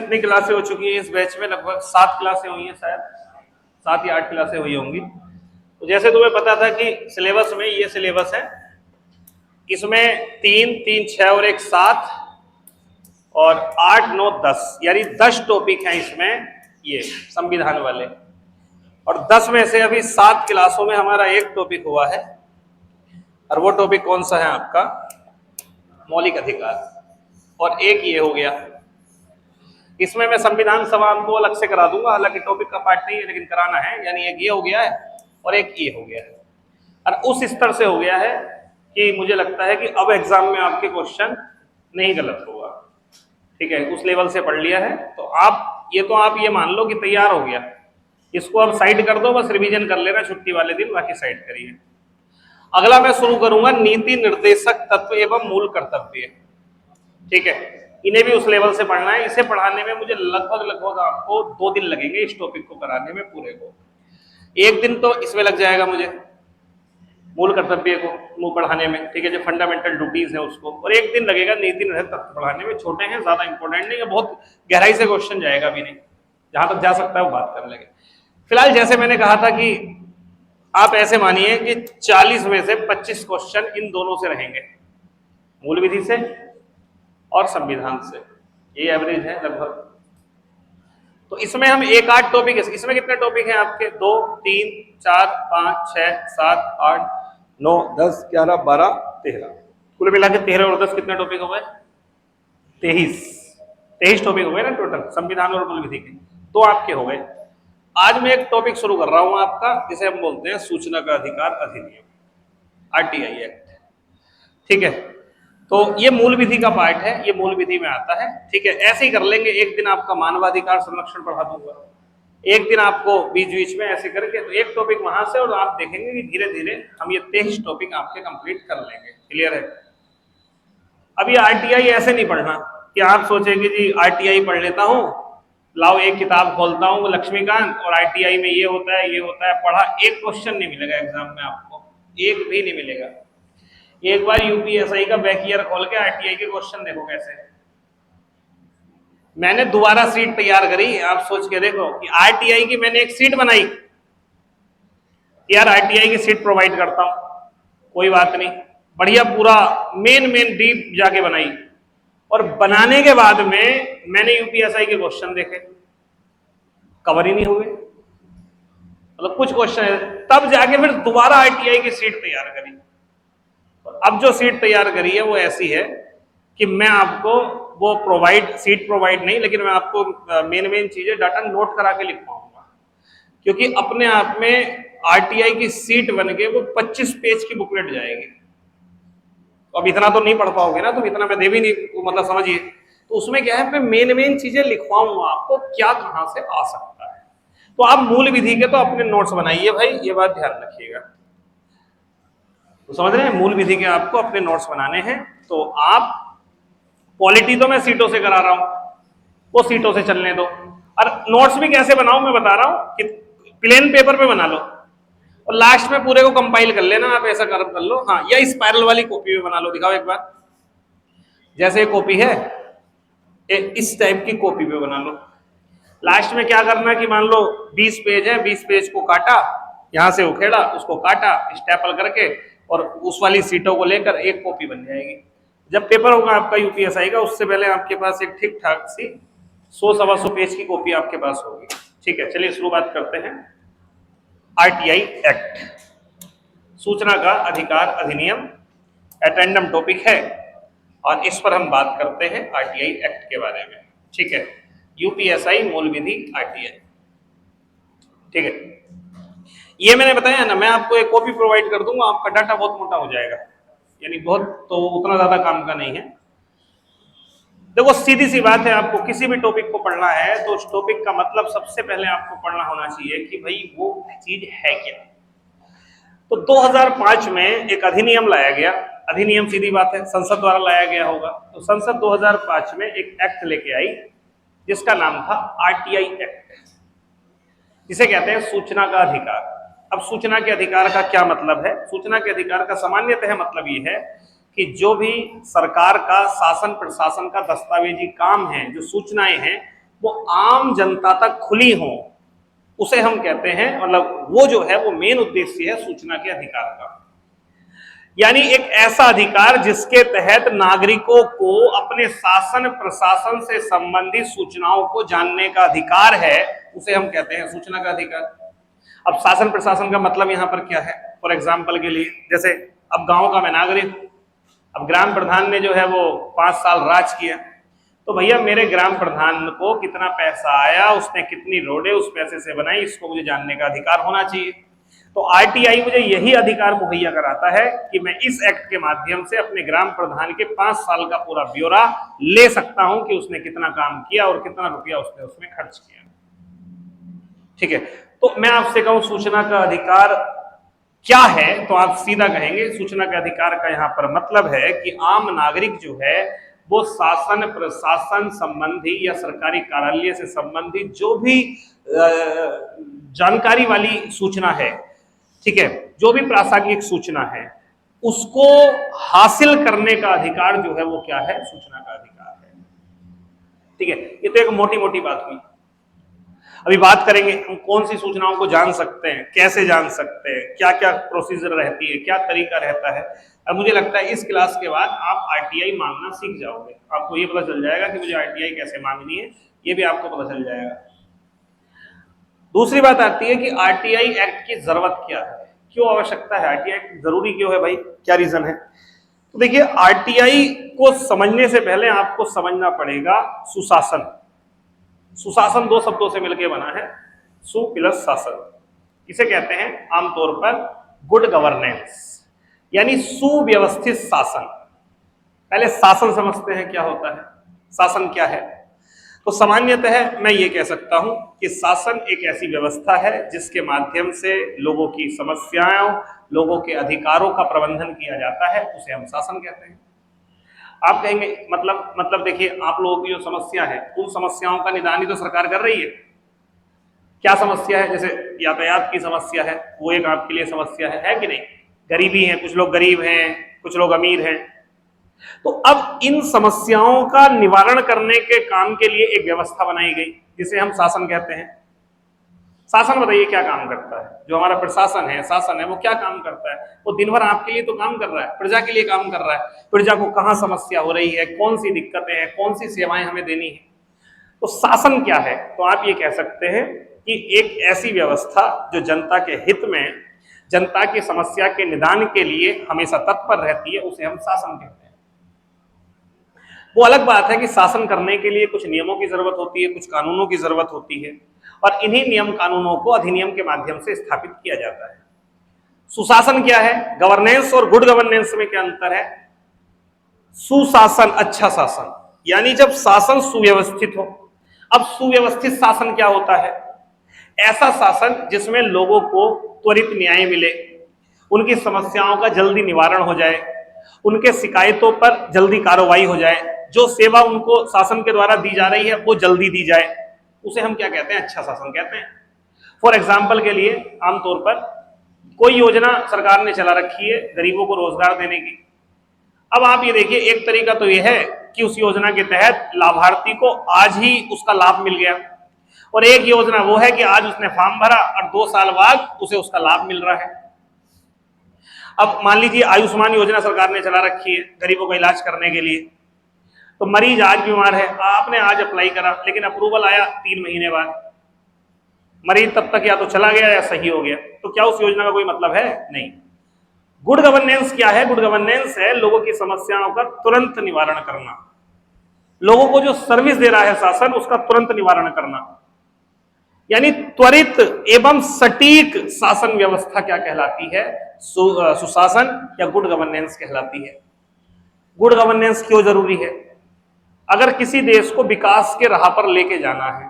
कितनी क्लासें हो चुकी हैं इस बैच में? लगभग 7 क्लासें हुई हैं, शायद 7 या 8 क्लासें हुई होंगी। तो जैसे तुम्हें पता था कि सिलेबस में ये सिलेबस है, इसमें 3 3 6 और 1 7 और 8 9 10 यानी 10 टॉपिक हैं इसमें, ये संविधान वाले। और 10 में से अभी 7 क्लासों में हमारा एक टॉपिक हुआ है, और वो टॉपिक कौन सा है आपका? मौलिक अधिकार। और एक ये हो गया। इसमें मैं संविधान सभा को अलग से करा दूंगा, हालांकि टॉपिक का पार्ट नहीं है लेकिन कराना है। यानी एक ये हो गया है और एक ये हो गया है, और उस स्तर से हो गया है कि मुझे लगता है कि अब एग्जाम में आपके क्वेश्चन नहीं गलत होगा। ठीक है, उस लेवल से पढ़ लिया है तो आप ये मान लो कि तैयार हो गया। इसको अब साइड कर दो, बस रिवीजन कर लेना छुट्टी वाले दिन, बाकी साइड करिए। अगला मैं शुरू करूंगा नीति निर्देशक तत्व एवं मूल कर्तव्य। ठीक है, इन्हें भी उस लेवल से पढ़ना है। इसे पढ़ाने में मुझे लगभग आपको 2 दिन लगेंगे, इस टॉपिक को कराने में पूरे को। एक दिन तो इसमें लग जाएगा मुझे मूल कर्तव्य को पढ़ाने में, ठीक है, जो फंडामेंटल ड्यूटीज है उसको, और एक दिन लगेगा नीति निर्देशक तत्व पढ़ाने में। छोटे हैं, ज्यादा इंपॉर्टेंट नहीं है, बहुत गहराई से क्वेश्चन जाएगा भी नहीं, जहां तक जा सकता है वो बात कर लेंगे। फिलहाल जैसे मैंने कहा था कि आप ऐसे मानिए कि 40 में से 25 क्वेश्चन इन दोनों से रहेंगे, मूल विधि से और संविधान से, ये एवरेज है लगभग। तो इसमें हम 1-8 टॉपिक, इसमें कितने टॉपिक हैं आपके? 2 3 4 5 6 7 8 9 10 11 12 13, कुल मिला के 13 और 10 कितने टॉपिक हो गए? 23 टॉपिक हो गए ना टोटल, संविधान और मूल विधि के। तो आपके हो गए। आज मैं एक टॉपिक शुरू कर रहा हूं आपका, जिसे हम बोलते हैं सूचना का अधिकार अधिनियम, आरटीआई एक्ट। ठीक है, तो ये मूल विधि का पार्ट है, ये मूल विधि में आता है। ठीक है, ऐसे ही कर लेंगे। एक दिन आपका मानवाधिकार संरक्षण पढ़ा दूंगा, एक दिन आपको बीच बीच में ऐसे करके, तो एक टॉपिक वहां से, और आप देखेंगे कि धीरे धीरे हम ये 23 टॉपिक आपके कंप्लीट कर लेंगे। क्लियर है? अब ये आरटीआई ऐसे नहीं पढ़ना कि आप सोचेंगे जी आरटीआई पढ़ लेता हूँ, लाओ एक किताब खोलता हूँ लक्ष्मीकांत और आरटीआई में ये होता है ये होता है, पढ़ा। एक क्वेश्चन नहीं मिलेगा एग्जाम में आपको, एक भी नहीं मिलेगा। एक बार यूपीएसआई का बैक ईयर खोल के आरटीआई के क्वेश्चन देखो कैसे। मैंने दोबारा सीट तैयार करी, आप सोच के देखो कि आरटीआई की मैंने एक सीट बनाई, यार आरटीआई की सीट प्रोवाइड करता हूं, कोई बात नहीं, बढ़िया पूरा मेन डीप जाके बनाई, और बनाने के बाद में मैंने यूपीएसआई के क्वेश्चन देखे, कवर ही नहीं हुए, मतलब कुछ क्वेश्चन है। तब जाके फिर दोबारा आरटीआई की सीट तैयार करी। अब जो सीट तैयार करी है वो ऐसी है कि मैं आपको वो सीट प्रोवाइड नहीं, लेकिन मैं आपको मेन चीजें डाटा नोट करा के लिख पाऊंगा, क्योंकि अपने आप में आरटीआई की सीट बन के वो 25 पेज की बुकलेट जाएगी। तो अब इतना तो नहीं पढ़ पाओगे ना तुम, इतना मैं दे भी नहीं, मतलब समझिए। तो उसमें क्या है, मैं मेन चीजें लिखवाऊंगा आपको, क्या कहां से आ सकता है। तो आप मूल विधि के तो अपने नोट्स बनाइए भाई, ये बात ध्यान रखिएगा। तो समझ रहे हैं, मूल विधि के आपको अपने नोट्स बनाने हैं। तो आप पॉलिटी तो मैं सीटों से करा रहा हूं, वो सीटों से चलने दो। और नोट्स भी कैसे बनाऊं मैं बता रहा हूं कि प्लेन पेपर पे बना लो और लास्ट में पूरे को कंपाइल कर लेना। आप ऐसा कर लो, हाँ, या स्पाइरल वाली कॉपी में बना लो। दिखाओ एक बार, जैसे कॉपी है इस टाइप की कॉपी पे बना लो। लास्ट में क्या करना है कि मान लो 20 पेज है, 20 पेज को काटा, यहां से उखेड़ा, उसको काटा स्टेपल करके, और उस वाली सीटों को लेकर एक कॉपी बन जाएगी। जब पेपर होगा आपका यूपीएसआई का, उससे पहले आपके पास एक ठीक ठाक सी 100-125 पेज की कॉपी आपके पास होगी। ठीक है, चलिए शुरुआत करते हैं। आरटीआई एक्ट, सूचना का अधिकार अधिनियम, एटेंडम टॉपिक है, और इस पर हम बात करते हैं आरटीआई एक्ट के बारे में। ठीक है, यूपीएसआई मूल विधि आरटीआई। ठीक है, ये मैंने बताया ना, मैं आपको एक कॉपी प्रोवाइड कर दूंगा, आपका डाटा बहुत मोटा हो जाएगा, यानी बहुत तो उतना ज्यादा काम का नहीं है। देखो सीधी सी बात है, आपको किसी भी टॉपिक को पढ़ना है तो उस टॉपिक का मतलब सबसे पहले आपको पढ़ना होना चाहिए कि भाई वो चीज है क्या। तो 2005 में एक अधिनियम लाया गया, अधिनियम सीधी बात है संसद द्वारा लाया गया होगा। तो संसद 2005 में एक एक्ट लेके आई जिसका नाम था आरटीआई एक्ट, जिसे कहते हैं सूचना का अधिकार। अब सूचना के अधिकार का क्या मतलब है? सूचना के अधिकार का सामान्यतः मतलब ये है कि जो भी सरकार का शासन प्रशासन का दस्तावेजी काम है, जो सूचनाएं हैं, वो आम जनता तक खुली हो, उसे हम कहते हैं, मतलब वो जो है वो मेन उद्देश्य है सूचना के अधिकार का। यानी एक ऐसा अधिकार जिसके तहत नागरिकों को अपने शासन प्रशासन से संबंधित सूचनाओं को जानने का अधिकार है, उसे हम कहते हैं सूचना का अधिकार। अब शासन प्रशासन का मतलब यहां पर क्या है? फॉर एग्जाम्पल के लिए, जैसे अब गांव का मैं नागरिक, अब ग्राम प्रधान ने जो है वो 5 साल राज किया, तो भैया मेरे ग्राम प्रधान को कितना पैसा आया, उसने कितनी रोडें उस पैसे से बनाई, इसको मुझे जानने का अधिकार होना चाहिए। तो आरटीआई मुझे यही अधिकार मुहैया कराता है कि मैं इस एक्ट के माध्यम से अपने ग्राम प्रधान के 5 साल का पूरा ब्यौरा ले सकता हूं कि उसने कितना काम किया और कितना रुपया उसने उसमें खर्च किया। ठीक है, तो मैं आपसे कहूं सूचना का अधिकार क्या है, तो आप सीधा कहेंगे सूचना के अधिकार का यहां पर मतलब है कि आम नागरिक जो है वो शासन प्रशासन संबंधी या सरकारी कार्यालय से संबंधित जो भी जानकारी वाली सूचना है, ठीक है, जो भी प्रासंगिक सूचना है, उसको हासिल करने का अधिकार जो है वो क्या है? सूचना का अधिकार है। ठीक है, ये तो एक मोटी मोटी बात हुई। अभी बात करेंगे हम कौन सी सूचनाओं को जान सकते हैं, कैसे जान सकते हैं, क्या क्या प्रोसीजर रहती है, क्या तरीका रहता है। अब मुझे लगता है इस क्लास के बाद आप आरटीआई मांगना सीख जाओगे, आपको ये पता चल जाएगा कि मुझे आरटीआई कैसे मांगनी है, ये भी आपको पता चल जाएगा। दूसरी बात आती है कि आरटीआई एक्ट की जरूरत क्या है, क्यों आवश्यकता है, आरटीआई एक्ट जरूरी क्यों है भाई, क्या रीजन है? तो देखिए, आरटीआई को समझने से पहले आपको समझना पड़ेगा सुशासन। सुशासन 2 शब्दों से मिलकर बना है, सु प्लस शासन। इसे कहते हैं आमतौर पर गुड गवर्नेंस, यानी सुव्यवस्थित शासन। पहले शासन समझते हैं क्या होता है, शासन क्या है। तो सामान्यतः मैं ये कह सकता हूं कि शासन एक ऐसी व्यवस्था है जिसके माध्यम से लोगों की समस्याओं, लोगों के अधिकारों का प्रबंधन किया जाता है, उसे हम शासन कहते हैं। आप कहेंगे मतलब देखिए, आप लोगों की जो समस्या है उन समस्याओं का निदान ही तो सरकार कर रही है। क्या समस्या है? जैसे यातायात की समस्या है, वो एक आपके लिए समस्या है कि नहीं? गरीबी है, कुछ लोग गरीब हैं, कुछ लोग अमीर हैं। तो अब इन समस्याओं का निवारण करने के काम के लिए एक व्यवस्था बनाई गई जिसे हम शासन कहते हैं। शासन बताइए क्या काम करता है? जो हमारा प्रशासन है, शासन है, वो क्या काम करता है? वो दिन भर आपके लिए तो काम कर रहा है, प्रजा के लिए काम कर रहा है। प्रजा को कहाँ समस्या हो रही है, कौन सी दिक्कतें हैं, कौन सी सेवाएं हमें देनी है। तो शासन क्या है? तो आप ये कह सकते हैं कि एक ऐसी व्यवस्था जो जनता के हित में, जनता की समस्या के निदान के लिए हमेशा तत्पर रहती है, उसे हम शासन कहते हैं। वो अलग बात है कि शासन करने के लिए कुछ नियमों की जरूरत होती है, कुछ कानूनों की जरूरत होती है, और इन्हीं नियम कानूनों को अधिनियम के माध्यम से स्थापित किया जाता है। सुशासन क्या है? गवर्नेंस और गुड गवर्नेंस में क्या अंतर है? सुशासन अच्छा शासन, यानी जब शासन सुव्यवस्थित हो। अब सुव्यवस्थित शासन क्या होता है? ऐसा शासन जिसमें लोगों को त्वरित न्याय मिले, उनकी समस्याओं का जल्दी निवारण हो जाए, उनके शिकायतों पर जल्दी कार्रवाई हो जाए, जो सेवा उनको शासन के द्वारा दी जा रही है वो जल्दी दी जाए, उसे हम क्या कहते हैं? अच्छा शासन कहते हैं। फॉर एग्जाम्पल के लिए, आमतौर पर कोई योजना सरकार ने चला रखी है गरीबों को रोजगार देने की। अब आप ये देखिए, एक तरीका तो यह है कि उस योजना के तहत लाभार्थी को आज ही उसका लाभ मिल गया, और एक योजना वो है कि आज उसने फॉर्म भरा और 2 साल बाद उसे उसका लाभ मिल रहा है। अब मान लीजिए आयुष्मान योजना सरकार ने चला रखी है गरीबों का इलाज करने के लिए। तो मरीज आज बीमार है, आपने आज अप्लाई करा, लेकिन अप्रूवल आया 3 महीने बाद। मरीज तब तक या तो चला गया या सही हो गया, तो क्या उस योजना का कोई मतलब है? नहीं। गुड गवर्नेंस क्या है? गुड गवर्नेंस है लोगों की समस्याओं का तुरंत निवारण करना, लोगों को जो सर्विस दे रहा है शासन उसका तुरंत निवारण करना, यानी त्वरित एवं सटीक शासन व्यवस्था क्या कहलाती है? सुशासन या गुड गवर्नेंस कहलाती है। गुड गवर्नेंस क्यों जरूरी है? अगर किसी देश को विकास के राह पर लेके जाना है,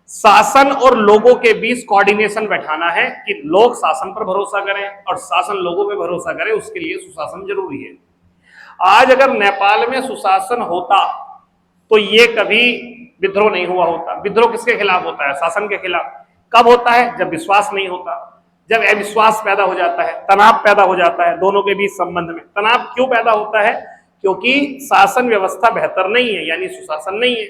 शासन और लोगों के बीच कोऑर्डिनेशन बैठाना है कि लोग शासन पर भरोसा करें और शासन लोगों पे भरोसा करे, उसके लिए सुशासन जरूरी है। आज अगर नेपाल में सुशासन होता तो ये कभी विद्रोह नहीं हुआ होता। विद्रोह किसके खिलाफ होता है? शासन के खिलाफ। कब होता है? जब विश्वास नहीं होता, जब अविश्वास पैदा हो जाता है, तनाव पैदा हो जाता है दोनों के बीच संबंध में। तनाव क्यों पैदा होता है? क्योंकि शासन व्यवस्था बेहतर नहीं है, यानी सुशासन नहीं है।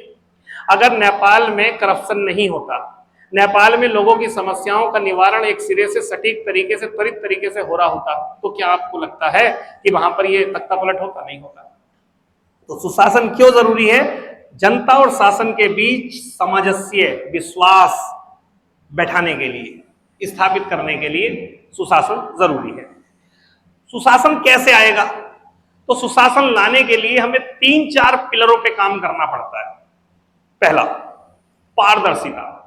अगर नेपाल में करप्शन नहीं होता, नेपाल में लोगों की समस्याओं का निवारण एक सिरे से सटीक तरीके से त्वरित तरीके से हो रहा होता, तो क्या आपको लगता है कि वहां पर ये तख्ता पलट होता? नहीं होता। तो सुशासन क्यों जरूरी है? जनता और शासन के बीच सामंजस्य, विश्वास बैठाने के लिए, स्थापित करने के लिए सुशासन जरूरी है। सुशासन कैसे आएगा? तो सुशासन लाने के लिए हमें 3-4 पिलरों पे काम करना पड़ता है। पहला, पारदर्शिता।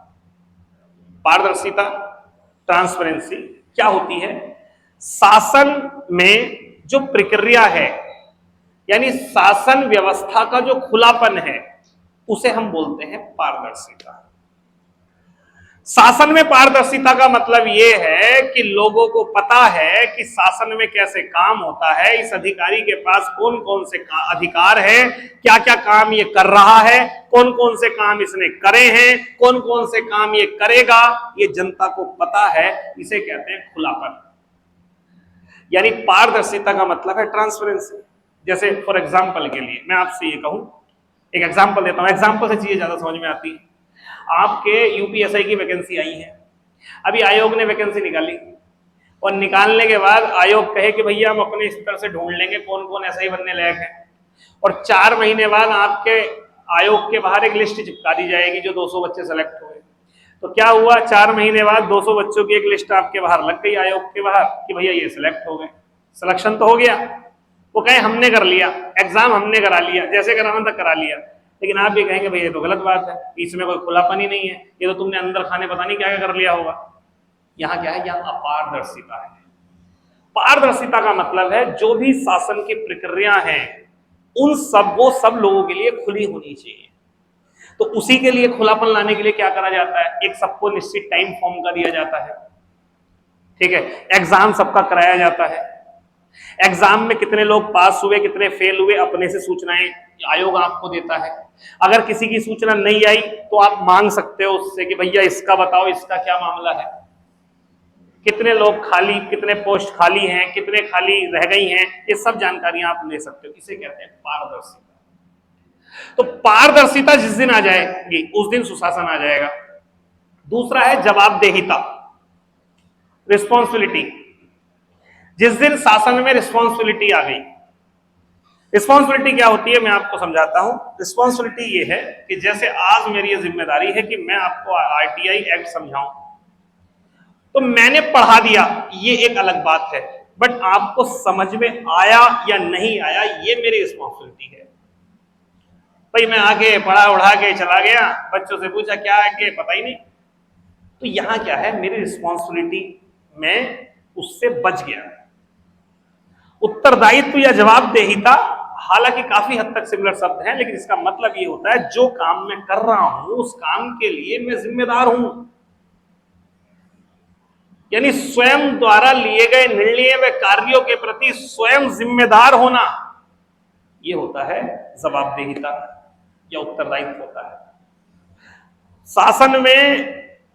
पारदर्शिता, ट्रांसपेरेंसी क्या होती है? शासन में जो प्रक्रिया है, यानी शासन व्यवस्था का जो खुलापन है, उसे हम बोलते हैं पारदर्शिता। शासन में पारदर्शिता का मतलब यह है कि लोगों को पता है कि शासन में कैसे काम होता है, इस अधिकारी के पास कौन कौन से अधिकार है, क्या क्या काम ये कर रहा है, कौन कौन से काम इसने करे हैं, कौन कौन से काम ये करेगा, ये जनता को पता है। इसे कहते हैं खुलापन। यानी पारदर्शिता का मतलब है ट्रांसपेरेंसी। जैसे फॉर एग्जाम्पल के लिए मैं आपसे ये कहूं, एक एग्जाम्पल देता हूं, एग्जाम्पल से चीजें ज्यादा समझ में आती है। आपके यूपीएसआई की वैकेंसी आई है, अभी आयोग ने वैकेंसी निकाली, और निकालने के बाद आयोग कहे कि भैया हम अपने स्तर से ढूंढ लेंगे कौन कौन ऐसा ही बनने लायक है, और 4 महीने बाद आपके आयोग के बाहर एक लिस्ट चिपका दी जाएगी जो 200 बच्चे सेलेक्ट हुए। तो क्या हुआ, 4 महीने बाद 200 बच्चों की एक लिस्ट आपके बाहर लग गई, आयोग के बाहर, कि भैया ये सिलेक्ट हो गए। सिलेक्शन तो हो गया, वो कहे हमने कर लिया, एग्जाम हमने करा लिया, जैसे कराना था करा लिया, लेकिन आप भी कहेंगे भैया ये तो गलत बात है, इसमें कोई खुलापन ही नहीं है, ये तो तुमने अंदर खाने पता नहीं क्या क्या कर लिया होगा। यहाँ क्या है? यहाँ अपारदर्शिता है। पारदर्शिता का मतलब है जो भी शासन की प्रक्रिया है उन सब वो सब लोगों के लिए खुली होनी चाहिए। तो उसी के लिए खुलापन लाने के लिए क्या करा जाता है? एक सबको निश्चित टाइम फॉर्म का दिया जाता है, ठीक है, एग्जाम सबका कराया जाता है, एग्जाम में कितने लोग पास हुए कितने फेल हुए अपने से सूचनाएं आयोग आपको देता है। अगर किसी की सूचना नहीं आई तो आप मांग सकते हो उससे कि भैया इसका बताओ, इसका क्या मामला है, कितने लोग खाली, कितने पोस्ट खाली हैं, कितने खाली रह गई हैं, ये सब जानकारियां आप ले सकते हो। इसे कहते हैं पारदर्शिता। तो पारदर्शिता जिस दिन आ जाएगी उस दिन सुशासन आ जाएगा। दूसरा है जवाबदेहिता, रिस्पॉन्सिबिलिटी। जिस दिन शासन में रिस्पॉन्सिबिलिटी आ गई, रिस्पॉन्सिबिलिटी क्या होती है मैं आपको समझाता हूं। रिस्पॉन्सिबिलिटी ये है कि जैसे आज मेरी ये जिम्मेदारी है कि मैं आपको आरटीआई एक्ट समझाऊं, तो मैंने पढ़ा दिया, ये एक अलग बात है, बट आपको समझ में आया या नहीं आया ये मेरी रिस्पॉन्सिबिलिटी है। भाई मैं आके पढ़ा उड़ा के चला गया, बच्चों से पूछा क्या है कि पता ही नहीं, तो यहां क्या है, मेरी रिस्पॉन्सिबिलिटी, मैं उससे बच गया। उत्तरदायित्व या जवाबदेहिता हालांकि काफी हद तक सिमिलर शब्द है, लेकिन इसका मतलब ये होता है जो काम मैं कर रहा हूं उस काम के लिए मैं जिम्मेदार हूं, यानी स्वयं द्वारा लिए गए निर्णय व कार्यों के प्रति स्वयं जिम्मेदार होना, यह होता है जवाबदेहिता या उत्तरदायित्व होता है। शासन में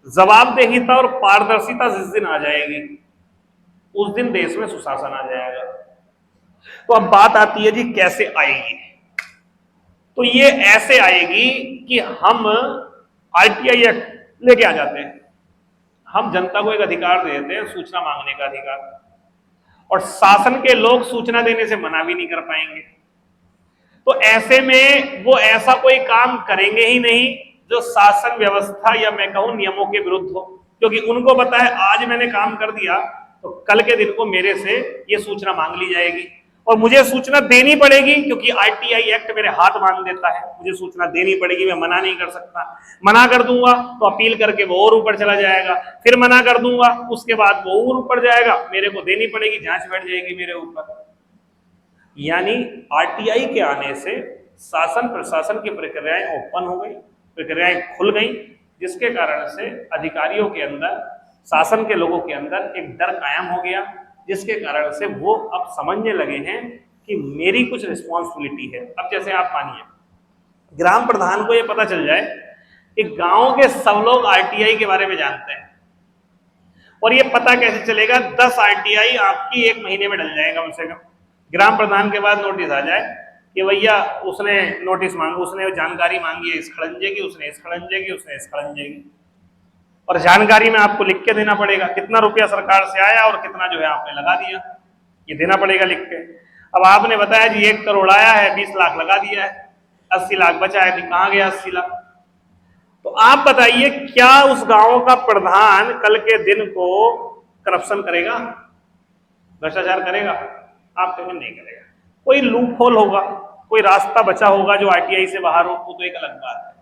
जवाबदेहिता और पारदर्शिता जिस दिन आ जाएगी उस दिन देश में सुशासन आ जाएगा। तो अब बात आती है जी कैसे आएगी? तो ये ऐसे आएगी कि हम आरटीआई एक्ट लेके आ जाते हैं, हम जनता को एक अधिकार दे देते हैं, सूचना मांगने का अधिकार, और शासन के लोग सूचना देने से मना भी नहीं कर पाएंगे। तो ऐसे में वो ऐसा कोई काम करेंगे ही नहीं जो शासन व्यवस्था या मैं कहूं नियमों के विरुद्ध हो, क्योंकि उनको पता है आज मैंने काम कर दिया तो कल के दिन को मेरे से ये सूचना मांग ली जाएगी और मुझे सूचना देनी पड़ेगी, क्योंकि आरटीआई एक्ट मेरे हाथ बांध देता है, मुझे सूचना देनी पड़ेगी, मैं मना नहीं कर सकता। मना कर दूंगा तो अपील करके वो और ऊपर चला जाएगा, फिर मना कर दूंगा उसके बाद वो और ऊपर जाएगा, मेरे को देनी पड़ेगी, जांच बैठ जाएगी मेरे ऊपर। यानी आरटीआई के आने से शासन प्रशासन की प्रक्रियाएं ओपन हो गई, प्रक्रियाएं खुल गई, जिसके कारण से अधिकारियों के अंदर, शासन के लोगों के अंदर एक डर कायम हो गया, जिसके कारण से वो अब समझने लगे हैं कि मेरी कुछ रिस्पॉन्सिबिलिटी है। अब जैसे आप मानिए ग्राम प्रधान को ये पता चल जाए कि गांव के सब लोग आरटीआई के बारे में जानते हैं, और ये पता कैसे चलेगा? 10 आरटीआई आपकी 1 महीने में डल जाएगा कम से कम। ग्राम प्रधान के बाद नोटिस आ जाए कि भैया उसने नोटिस मांगा, उसने जानकारी मांगी है इस खड़ंजे की, उसने इस खड़ंजे की, उसने इस खड़ंजे की, और जानकारी में आपको लिख के देना पड़ेगा कितना रुपया सरकार से आया और कितना जो है आपने लगा दिया, ये देना पड़ेगा लिख के। अब आपने बताया जी 1 करोड़ आया है, 20 लाख लगा दिया है, 80 लाख बचा है, कहां गया 80 लाख? तो आप बताइए क्या उस गांव का प्रधान कल के दिन को करप्शन करेगा, भ्रष्टाचार करेगा? आप कहेंगे नहीं करेगा। कोई लूप होल होगा, कोई रास्ता बचा होगा जो आरटीआई से बाहर हो, तो एक अलग बात है।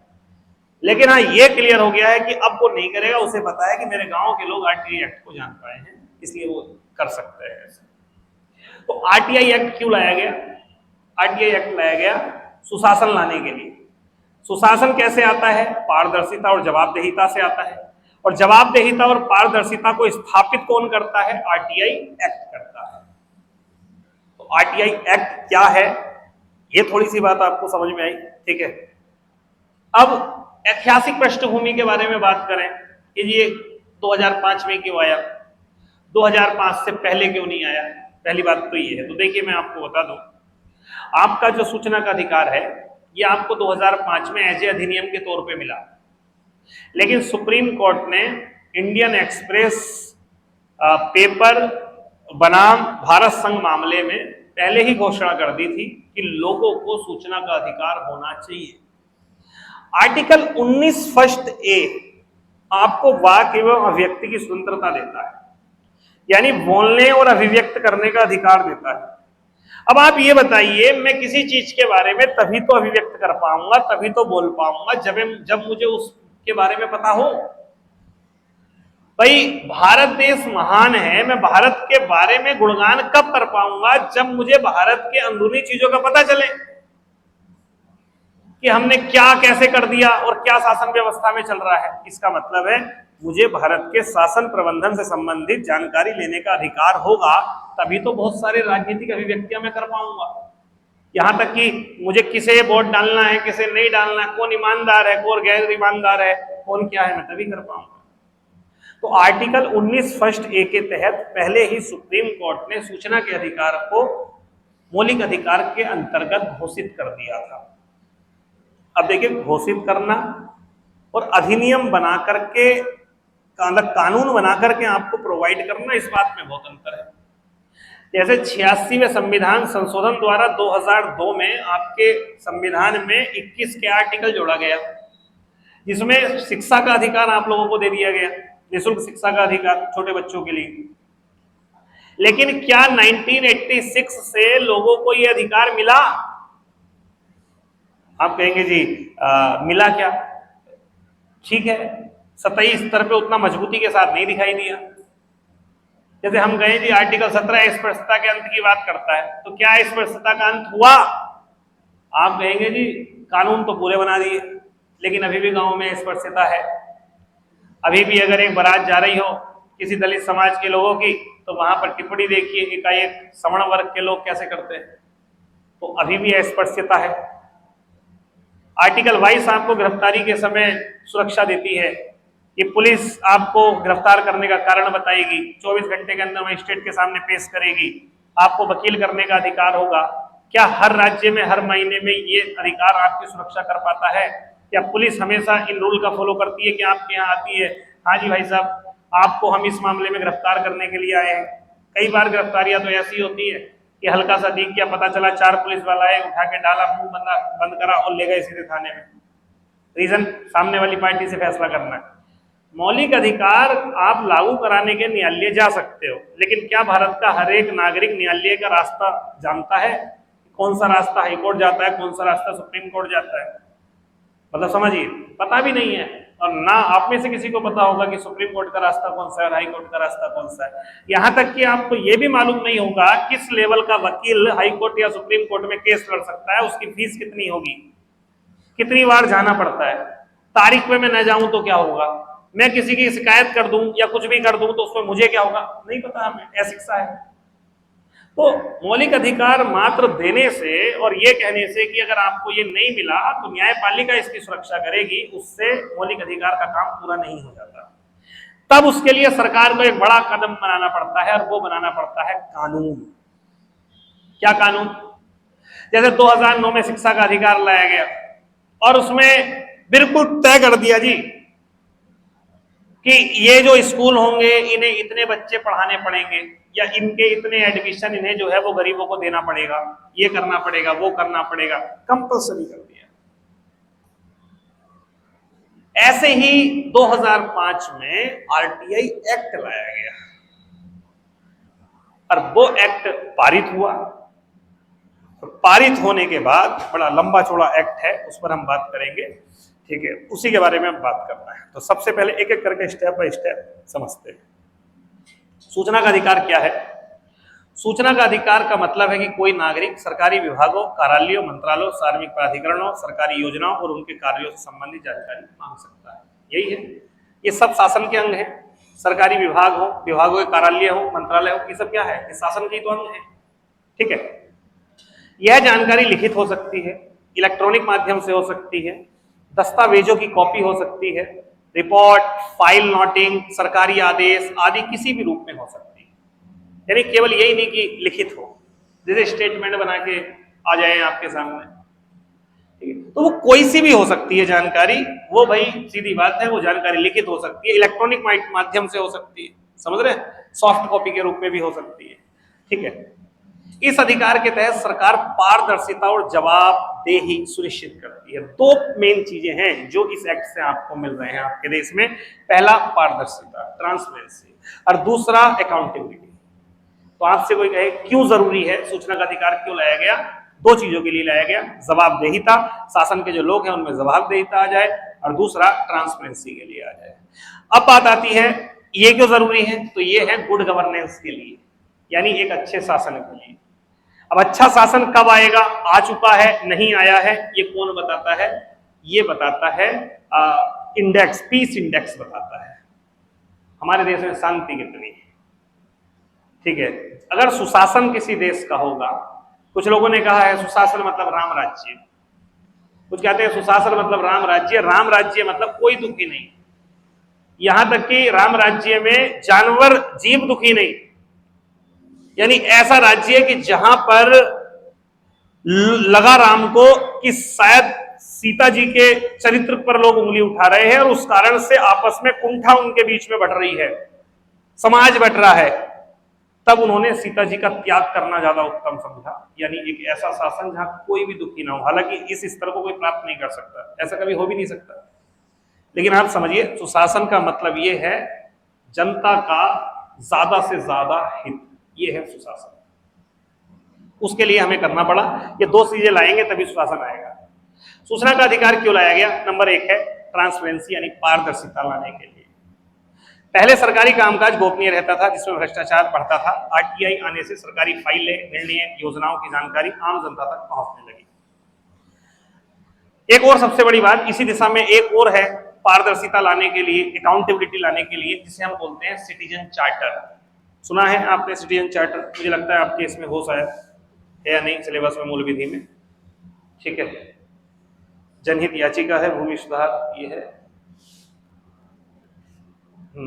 लेकिन हाँ ये क्लियर हो गया है कि अब वो नहीं करेगा, उसे पता है कि मेरे गांव के लोग आरटीआई एक्ट को जान पाए हैं, इसलिए वो कर सकते हैं ऐसे। तो आरटीआई एक्ट क्यों लाया गया? आरटीआई एक्ट लाया गया सुशासन लाने के लिए। सुशासन कैसे आता है? पारदर्शिता और जवाबदेहिता से आता है, और जवाबदेहिता और पारदर्शिता को स्थापित कौन करता है? आरटीआई एक्ट करता है। तो आरटीआई एक्ट क्या है, ये थोड़ी सी बात आपको समझ में आई, ठीक है। अब ऐतिहासिक पृष्ठभूमि के बारे में बात करें कि ये 2005 में क्यों आया, 2005 से पहले क्यों नहीं आया? पहली बात तो ये है। तो देखिए मैं आपको बता दूं, आपका जो सूचना का अधिकार है ये आपको 2005 में एज ए अधिनियम के तौर पे मिला, लेकिन सुप्रीम कोर्ट ने इंडियन एक्सप्रेस पेपर बनाम भारत संघ मामले में पहले ही घोषणा कर दी थी कि लोगों को सूचना का अधिकार होना चाहिए। आर्टिकल 19 फर्स्ट ए आपको वाक एवं अभिव्यक्ति की स्वतंत्रता देता है, यानी बोलने और अभिव्यक्त करने का अधिकार देता है। अब आप ये बताइए, मैं किसी चीज के बारे में तभी तो अभिव्यक्त कर पाऊंगा, तभी तो बोल पाऊंगा जब मुझे उसके बारे में पता हो। भाई भारत देश महान है, मैं भारत के बारे में गुणगान कब कर पाऊंगा? जब मुझे भारत के अंदरूनी चीजों का पता चले कि हमने क्या कैसे कर दिया और क्या शासन व्यवस्था में चल रहा है। इसका मतलब है मुझे भारत के शासन प्रबंधन से संबंधित जानकारी लेने का अधिकार होगा, तभी तो बहुत सारे राजनीतिक अभिव्यक्तियां मैं कर पाऊंगा। यहां तक कि मुझे किसे वोट डालना है, किसे नहीं डालना है, कौन ईमानदार है, कौन गैर ईमानदार है, कौन क्या है, मैं तभी कर पाऊंगा। तो आर्टिकल 19 फर्स्ट ए के तहत पहले ही सुप्रीम कोर्ट ने सूचना के अधिकार को मौलिक अधिकार के अंतर्गत घोषित कर दिया था। अब देखिए, घोषित करना और अधिनियम बना करके, कानून बना करके आपको प्रोवाइड करना, इस बात में बहुत अंतर है। जैसे 86वें संविधान संशोधन द्वारा 2002 में आपके संविधान में 21 के आर्टिकल जोड़ा गया, जिसमें शिक्षा का अधिकार आप लोगों को दे दिया गया, निःशुल्क शिक्षा का अधिकार छोटे बच्चों के लिए। लेकिन क्या 1986 से लोगों को यह अधिकार मिला? आप कहेंगे जी मिला क्या? ठीक है, सतही स्तर पे उतना मजबूती के साथ नहीं दिखाई दिया। जैसे हम कहें जी आर्टिकल 17 स्पष्टता के अंत की बात करता है, तो क्या स्पष्टता का अंत हुआ? आप कहेंगे जी कानून तो पूरे बना दिए, लेकिन अभी भी गांव में स्पष्टता है। अभी भी अगर एक बारात जा रही हो किसी दलित समाज के लोगों की, तो वहां पर टिप्पणी देखिए एकाएक सवर्ण वर्ग के लोग कैसे करते हैं, तो अभी भी अस्पष्टता है। आर्टिकल 22 आपको गिरफ्तारी के समय सुरक्षा देती है कि पुलिस आपको गिरफ्तार करने का कारण बताएगी, 24 घंटे के अंदर मजिस्ट्रेट के सामने पेश करेगी, आपको वकील करने का अधिकार होगा। क्या हर राज्य में हर महीने में ये अधिकार आपकी सुरक्षा कर पाता है? क्या पुलिस हमेशा इन रूल का फॉलो करती है कि आपके यहाँ आती है, हाँ जी भाई साहब आपको हम इस मामले में गिरफ्तार करने के लिए आए हैं? कई बार गिरफ्तारियां तो ऐसी होती है कि हल्का सा दिख गया, पता चला 4 पुलिस वाला है, उठा के डाला, मुंह बंद करा और ले गए सीधे थाने में। रीजन सामने वाली पार्टी से फैसला करना है। मौलिक अधिकार आप लागू कराने के न्यायालय जा सकते हो, लेकिन क्या भारत का हर एक नागरिक न्यायालय का रास्ता जानता है? कौन सा रास्ता हाईकोर्ट जाता है, कौन सा रास्ता सुप्रीम कोर्ट जाता है? मतलब समझिए, पता भी नहीं है, और ना आप में से किसी को पता होगा कि सुप्रीम कोर्ट का रास्ता कौन सा है और हाई कोर्ट का रास्ता कौन सा है। यहां तक कि आपको यह भी मालूम नहीं होगा किस लेवल का वकील हाई कोर्ट या सुप्रीम कोर्ट में केस लड़ सकता है, उसकी फीस कितनी होगी, कितनी बार जाना पड़ता है, तारीख पे मैं न जाऊं तो क्या होगा, मैं किसी की शिकायत कर दूं या कुछ भी कर दूं तो उसमें मुझे क्या होगा, नहीं पता हमें, अशिक्षा है। तो मौलिक अधिकार मात्र देने से और ये कहने से कि अगर आपको ये नहीं मिला तो न्यायपालिका इसकी सुरक्षा करेगी, उससे मौलिक अधिकार का काम पूरा नहीं हो जाता। तब उसके लिए सरकार को एक बड़ा कदम बनाना पड़ता है, और वो बनाना पड़ता है कानून। क्या कानून? जैसे 2009 में शिक्षा का अधिकार लाया गया और उसमें बिल्कुल तय कर दिया जी कि ये जो स्कूल होंगे इन्हें इतने बच्चे पढ़ाने पड़ेंगे या इनके इतने एडमिशन इन्हें जो है वो गरीबों को देना पड़ेगा, ये करना पड़ेगा, वो करना पड़ेगा, कंपल्सरी कर दिया। ऐसे ही 2005 में आरटीआई एक्ट लाया गया और वो एक्ट पारित हुआ। तो पारित होने के बाद बड़ा लंबा चौड़ा एक्ट है, उस पर हम बात करेंगे, ठीक है, उसी के बारे में हम बात करना है। तो सबसे पहले एक एक करके स्टेप बाय स्टेप समझते हैं। सूचना का अधिकार क्या है? सूचना का अधिकार का मतलब है कि कोई नागरिक सरकारी विभागों, कार्यालयों, मंत्रालयों, सार्वजनिक प्राधिकरणों, सरकारी योजनाओं और उनके कार्यों से संबंधित जानकारी मांग सकता है। यही है, ये सब शासन के अंग है। सरकारी विभाग हो, विभागों के कार्यालय हो, मंत्रालय हो, ये सब क्या है? ये शासन के ही तो अंग है, ठीक है। यह जानकारी लिखित हो सकती है, इलेक्ट्रॉनिक माध्यम से हो सकती है, दस्तावेजों की कॉपी हो सकती है, रिपोर्ट, फाइल नोटिंग, सरकारी आदेश आदि किसी भी रूप में हो सकती है। यानी केवल यही नहीं कि लिखित हो, जैसे स्टेटमेंट बना के आ जाए आपके सामने, ठीक है, तो वो कोई सी भी हो सकती है जानकारी, वो भाई सीधी बात है, वो जानकारी लिखित हो सकती है, इलेक्ट्रॉनिक माध्यम से हो सकती है, समझ रहे हैं, सॉफ्ट कॉपी के रूप में भी हो सकती है, ठीक है। इस अधिकार के तहत सरकार पारदर्शिता और जवाबदेही सुनिश्चित करती है। दो मेन चीजें हैं जो इस एक्ट से आपको मिल रहे हैं आपके देश में। पहला पारदर्शिता, ट्रांसपेरेंसी, और दूसरा अकाउंटेबिलिटी। तो आपसे कोई कहे क्यों जरूरी है, सूचना का अधिकार क्यों लाया गया? दो चीजों के लिए लाया गया, जवाबदेहिता, शासन के जो लोग हैं उनमें जवाबदेहिता आ जाए, और दूसरा ट्रांसपेरेंसी के लिए आ जाए। अब बात आती है ये क्यों जरूरी है, तो ये है गुड गवर्नेंस के लिए, यानी एक अच्छे शासन के लिए। अब अच्छा शासन कब आएगा, आ चुका है, नहीं आया है, ये कौन बताता है? ये बताता है इंडेक्स, पीस इंडेक्स बताता है हमारे देश में शांति कितनी है, ठीक है। अगर सुशासन किसी देश का होगा, कुछ लोगों ने कहा है सुशासन मतलब राम राज्य, कुछ कहते हैं सुशासन मतलब राम राज्य, राम राज्य मतलब कोई दुखी नहीं, यहां तक कि राम राज्य में जानवर जीव दुखी नहीं, यानी ऐसा राज्य है कि जहां पर लगा राम को कि शायद सीता जी के चरित्र पर लोग उंगली उठा रहे हैं और उस कारण से आपस में कुंठा उनके बीच में बढ़ रही है, समाज बट रहा है, तब उन्होंने सीता जी का त्याग करना ज्यादा उत्तम समझा। यानी एक ऐसा शासन जहां कोई भी दुखी ना हो, हालांकि इस स्तर को कोई प्राप्त नहीं कर सकता, ऐसा कभी हो भी नहीं सकता, लेकिन आप समझिए सुशासन का मतलब ये है जनता का ज्यादा से ज्यादा हित, ये है सुशासन। उसके लिए हमें करना पड़ा, ये दो चीजें लाएंगे तभी सुशासन आएगा। सूचना का अधिकार क्यों लाया गया? नंबर एक है ट्रांसपेरेंसी, यानी पारदर्शिता लाने के लिए। पहले सरकारी कामकाज गोपनीय रहता था जिसमें भ्रष्टाचार बढ़ता था। आरटीआई आने से सरकारी फाइलें, निर्णय, योजनाओं की जानकारी आम जनता तक पहुंचने लगी। एक और सबसे बड़ी बात इसी दिशा में एक और है पारदर्शिता लाने के लिए, अकाउंटेबिलिटी लाने के लिए, जिसे हम बोलते हैं सिटीजन चार्टर। सुना है आपने सिटीजन चार्टर? मुझे लगता है आपके इसमें हो शायद है या नहीं, सिलेबस में, मूल विधि में, ठीक है। जनहित याचिका है, भूमि सुधार ये है,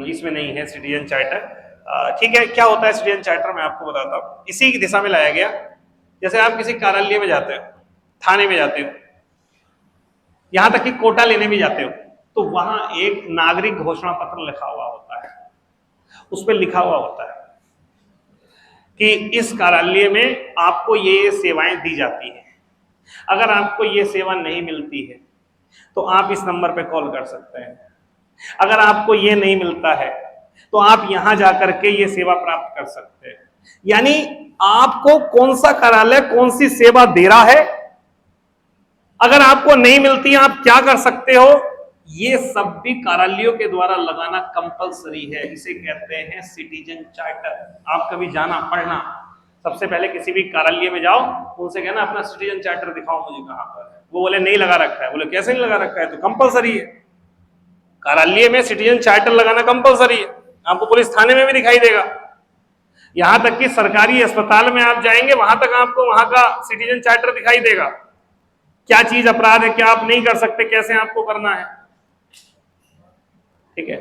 इसमें नहीं है सिटीजन चार्टर, ठीक है। क्या होता है सिटीजन चार्टर, मैं आपको बताता हूँ। इसी की दिशा में लाया गया। जैसे आप किसी कार्यालय में जाते हो, थाने में जाते हो, यहां तक कि कोटा लेने भी जाते हो, तो वहां एक नागरिक घोषणा पत्र लिखा हुआ होता है, उस पर लिखा हुआ होता है कि इस कार्यालय में आपको ये सेवाएं दी जाती हैं, अगर आपको ये सेवा नहीं मिलती है तो आप इस नंबर पे कॉल कर सकते हैं, अगर आपको ये नहीं मिलता है तो आप यहां जाकर के ये सेवा प्राप्त कर सकते हैं। यानी आपको कौन सा कार्यालय कौन सी सेवा दे रहा है, अगर आपको नहीं मिलती आप क्या कर सकते हो, ये सब भी कार्यालयों के द्वारा लगाना कंपलसरी है। इसे कहते हैं सिटीजन चार्टर। आप कभी जाना, पढ़ना, सबसे पहले किसी भी कार्यालय में जाओ, उनसे कहना अपना सिटीजन चार्टर दिखाओ मुझे कहां पर है। वो बोले नहीं लगा रखा है, बोले कैसे नहीं लगा रखा है, तो कंपलसरी है, कार्यालय में सिटीजन चार्टर लगाना कंपलसरी है। आपको पुलिस थाने में भी दिखाई देगा, यहां तक कि सरकारी अस्पताल में आप जाएंगे वहां तक आपको वहां का सिटीजन चार्टर दिखाई देगा, क्या चीज अपराध है, क्या आप नहीं कर सकते, कैसे आपको करना है, ठीक है।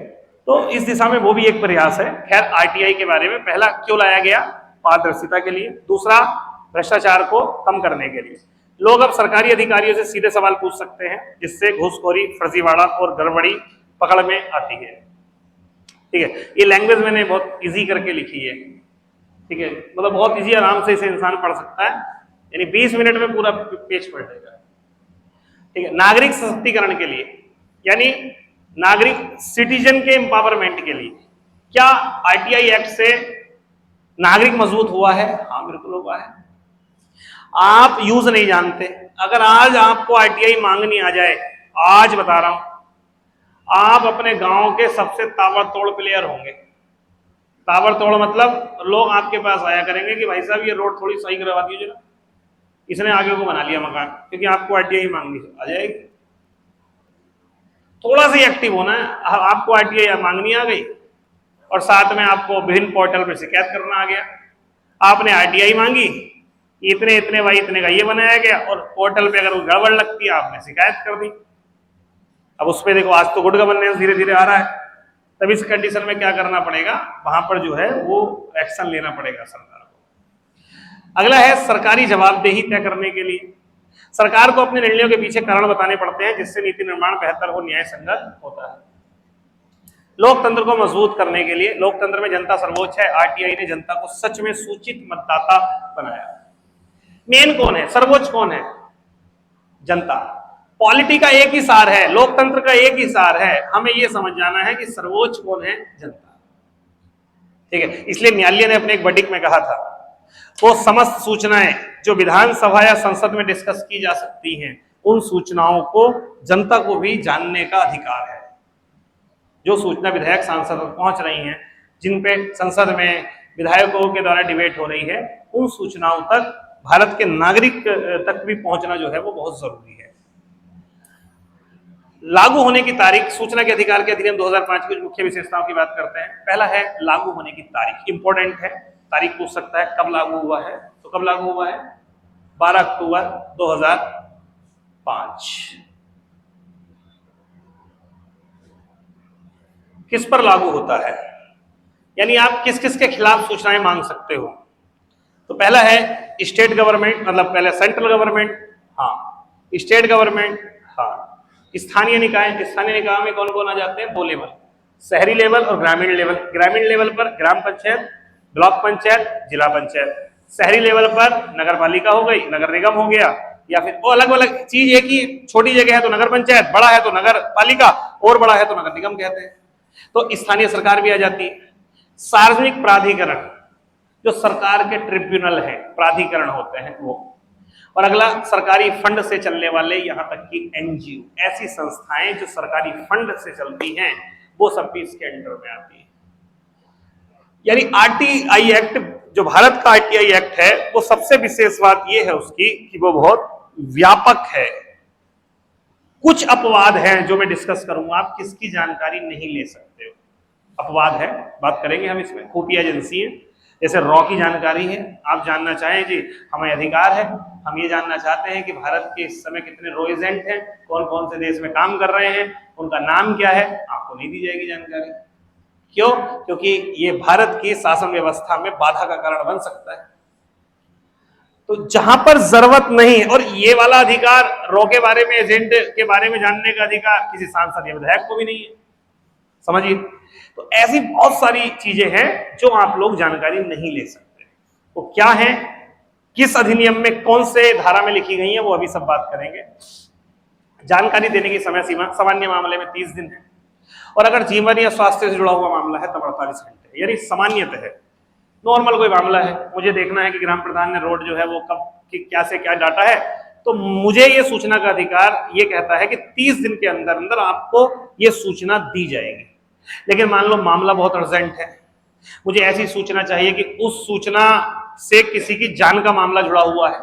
तो इस दिशा में वो भी एक प्रयास है। खैर आरटीआई के बारे में पहला क्यों लाया गया, पारदर्शिता के लिए, दूसरा भ्रष्टाचार को कम करने के लिए। लोग अब सरकारी अधिकारियों से सीधे सवाल पूछ सकते हैं, जिससे घूसखोरी, फर्जीवाड़ा और गड़बड़ी पकड़ में आती है। ठीक है, ये लैंग्वेज मैंने बहुत इजी करके लिखी है। ठीक है, मतलब बहुत इजी, आराम से इसे इंसान पढ़ सकता है, यानी 20 मिनट में पूरा पेज पढ़ लेगा। ठीक है, नागरिक सशक्तिकरण के लिए, यानी नागरिक सिटीजन के एम्पावरमेंट के लिए, क्या आरटीआई एक्ट से नागरिक मजबूत हुआ है? हाँ, बिल्कुल हुआ है। आप यूज नहीं जानते, अगर आज आपको आरटीआई मांगनी आ जाए, आज बता रहा हूं, आप अपने गांव के सबसे ताबड़तोड़ प्लेयर होंगे। ताबड़तोड़ मतलब लोग आपके पास आया करेंगे कि भाई साहब ये रोड थोड़ी सही करवा दीजिए ना, इसने आगे को बना लिया मकान, क्योंकि आपको आरटीआई मांगनी आ जाएगी। थोड़ा सा एक्टिव होना है, आपको आरटीआई मांगनी आ गई और साथ में आपको विभिन्न पोर्टल पर शिकायत करना आ गया। आपने आरटीआई मांगी, इतने इतने भाई इतने का ये बनाया गया, और पोर्टल पे अगर गड़बड़ लगती है आपने शिकायत कर दी। अब उस पर देखो, आज तो गुड गवर्नेंस धीरे धीरे आ रहा है, तब इस कंडीशन में क्या करना पड़ेगा, वहां पर जो है वो एक्शन लेना पड़ेगा सरकार को। अगला है सरकारी जवाबदेही तय करने के लिए, सरकार को अपने निर्णयों के पीछे कारण बताने पड़ते हैं, जिससे नीति निर्माण बेहतर हो, न्याय संगत होता है। लोकतंत्र को मजबूत करने के लिए, लोकतंत्र में जनता सर्वोच्च है, आरटीआई ने जनता को सच में सूचित मतदाता बनाया। मेन कौन है, सर्वोच्च कौन है? जनता। पॉलिटी का एक ही सार है, लोकतंत्र का एक ही सार है, हमें यह समझ जाना है कि सर्वोच्च कौन है? जनता। ठीक है, इसलिए न्यायालय ने अपने एक वर्डिक्ट में कहा था, वो समस्त सूचनाएं जो विधानसभा या संसद में डिस्कस की जा सकती हैं, उन सूचनाओं को जनता को भी जानने का अधिकार है। जो सूचना विधायक सांसद तक पहुंच रही हैं, जिन पे संसद में विधायकों के द्वारा डिबेट हो रही है, उन सूचनाओं तक भारत के नागरिक तक भी पहुंचना जो है वो बहुत जरूरी है। लागू होने की तारीख, सूचना के अधिकार के अधिनियम 2005 की मुख्य विशेषताओं की बात करते हैं। पहला है लागू होने की तारीख, इंपॉर्टेंट है, तारीख पूछ सकता है कब लागू हुआ है, तो कब लागू हुआ है? 12 अक्टूबर 2005। किस पर लागू होता है, यानी आप किस किस के खिलाफ सूचनाएं मांग सकते हो? तो पहला है स्टेट गवर्नमेंट, मतलब पहले सेंट्रल गवर्नमेंट, हाँ, स्टेट गवर्नमेंट, हाँ, स्थानीय निकाय। स्थानीय निकाय में कौन कौन आ जाते हैं? 2 लेवल, शहरी लेवल और ग्रामीण लेवल। ग्रामीण लेवल पर ग्राम पंचायत, ब्लॉक पंचायत, जिला पंचायत। शहरी लेवल पर नगर पालिका हो गई, नगर निगम हो गया, या फिर वो अलग अलग चीज, एक ही छोटी जगह है तो नगर पंचायत, बड़ा है तो नगर पालिका, और बड़ा है तो नगर निगम कहते हैं। तो स्थानीय सरकार भी आ जाती है। सार्वजनिक प्राधिकरण, जो सरकार के ट्रिब्यूनल है, प्राधिकरण होते हैं वो। और अगला सरकारी फंड से चलने वाले, यहां तक कि एनजीओ, ऐसी संस्थाएं जो सरकारी फंड से चलती हैं, वो सब भी इसके अंडर में आती है। यानी आरटीआई एक्ट, जो भारत का आरटीआई एक्ट है, वो सबसे विशेष बात यह है उसकी कि वो बहुत व्यापक है। कुछ अपवाद हैं जो मैं डिस्कस करूंगा, आप किसकी जानकारी नहीं ले सकते हो। अपवाद है, बात करेंगे हम इसमें। खुफिया एजेंसी है, जैसे रॉ की जानकारी है, आप जानना चाहें जी, हमें अधिकार है, हम ये जानना चाहते हैं कि भारत के इस समय कितने रॉ एजेंट हैं, कौन कौन से देश में काम कर रहे हैं, उनका नाम क्या है, आपको नहीं दी जाएगी जानकारी। क्यों? क्योंकि ये भारत की शासन व्यवस्था में बाधा का कारण बन सकता है। तो जहां पर जरूरत नहीं, और ये वाला अधिकार रॉ के बारे में, एजेंट के बारे में जानने का अधिकार किसी सांसद या विधायक को भी नहीं है, समझिए। तो ऐसी बहुत सारी चीजें हैं जो आप लोग जानकारी नहीं ले सकते। वो क्या है, किस अधिनियम में कौन से धारा में लिखी गई है, वो अभी सब बात करेंगे। जानकारी देने की समय सीमा सामान्य मामले में 30 दिन है, और अगर जीवन या स्वास्थ्य से जुड़ा हुआ मामला है तब 48 घंटे, यानी सामान्यतः है। नॉर्मल कोई मामला है, मुझे देखना है कि ग्राम प्रधान ने रोड जो है वो कब क्या से क्या डाटा है, तो मुझे ये सूचना का अधिकार ये कहता है कि 30 दिन के अंदर अंदर आपको ये सूचना दी जाएगी। लेकिन मान लो मामला बहुत अर्जेंट है, मुझे ऐसी सूचना चाहिए कि उस सूचना से किसी की जान का मामला जुड़ा हुआ है,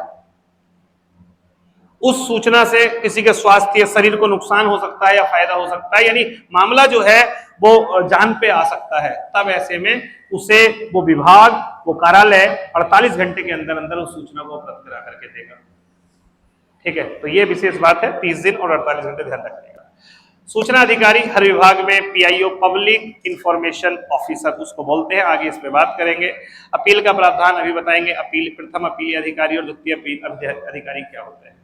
उस सूचना से किसी के स्वास्थ्य या शरीर को नुकसान हो सकता है या फायदा हो सकता है, यानी मामला जो है वो जान पे आ सकता है, तब ऐसे में उसे वो विभाग, वो कार्यालय 48 घंटे के अंदर अंदर उस सूचना को उपलब्ध करा करके देगा। ठीक है, तो ये विशेष बात है, 30 दिन और 48 घंटे ध्यान रखिएगा। सूचना अधिकारी हर विभाग में पीआईओ पब्लिक इंफॉर्मेशन ऑफिसर उसको बोलते हैं, आगे इस पे बात करेंगे। अपील का प्रावधान अभी बताएंगे, अपील प्रथम अपील अधिकारी और द्वितीय अपील अधिकारी क्या होता है।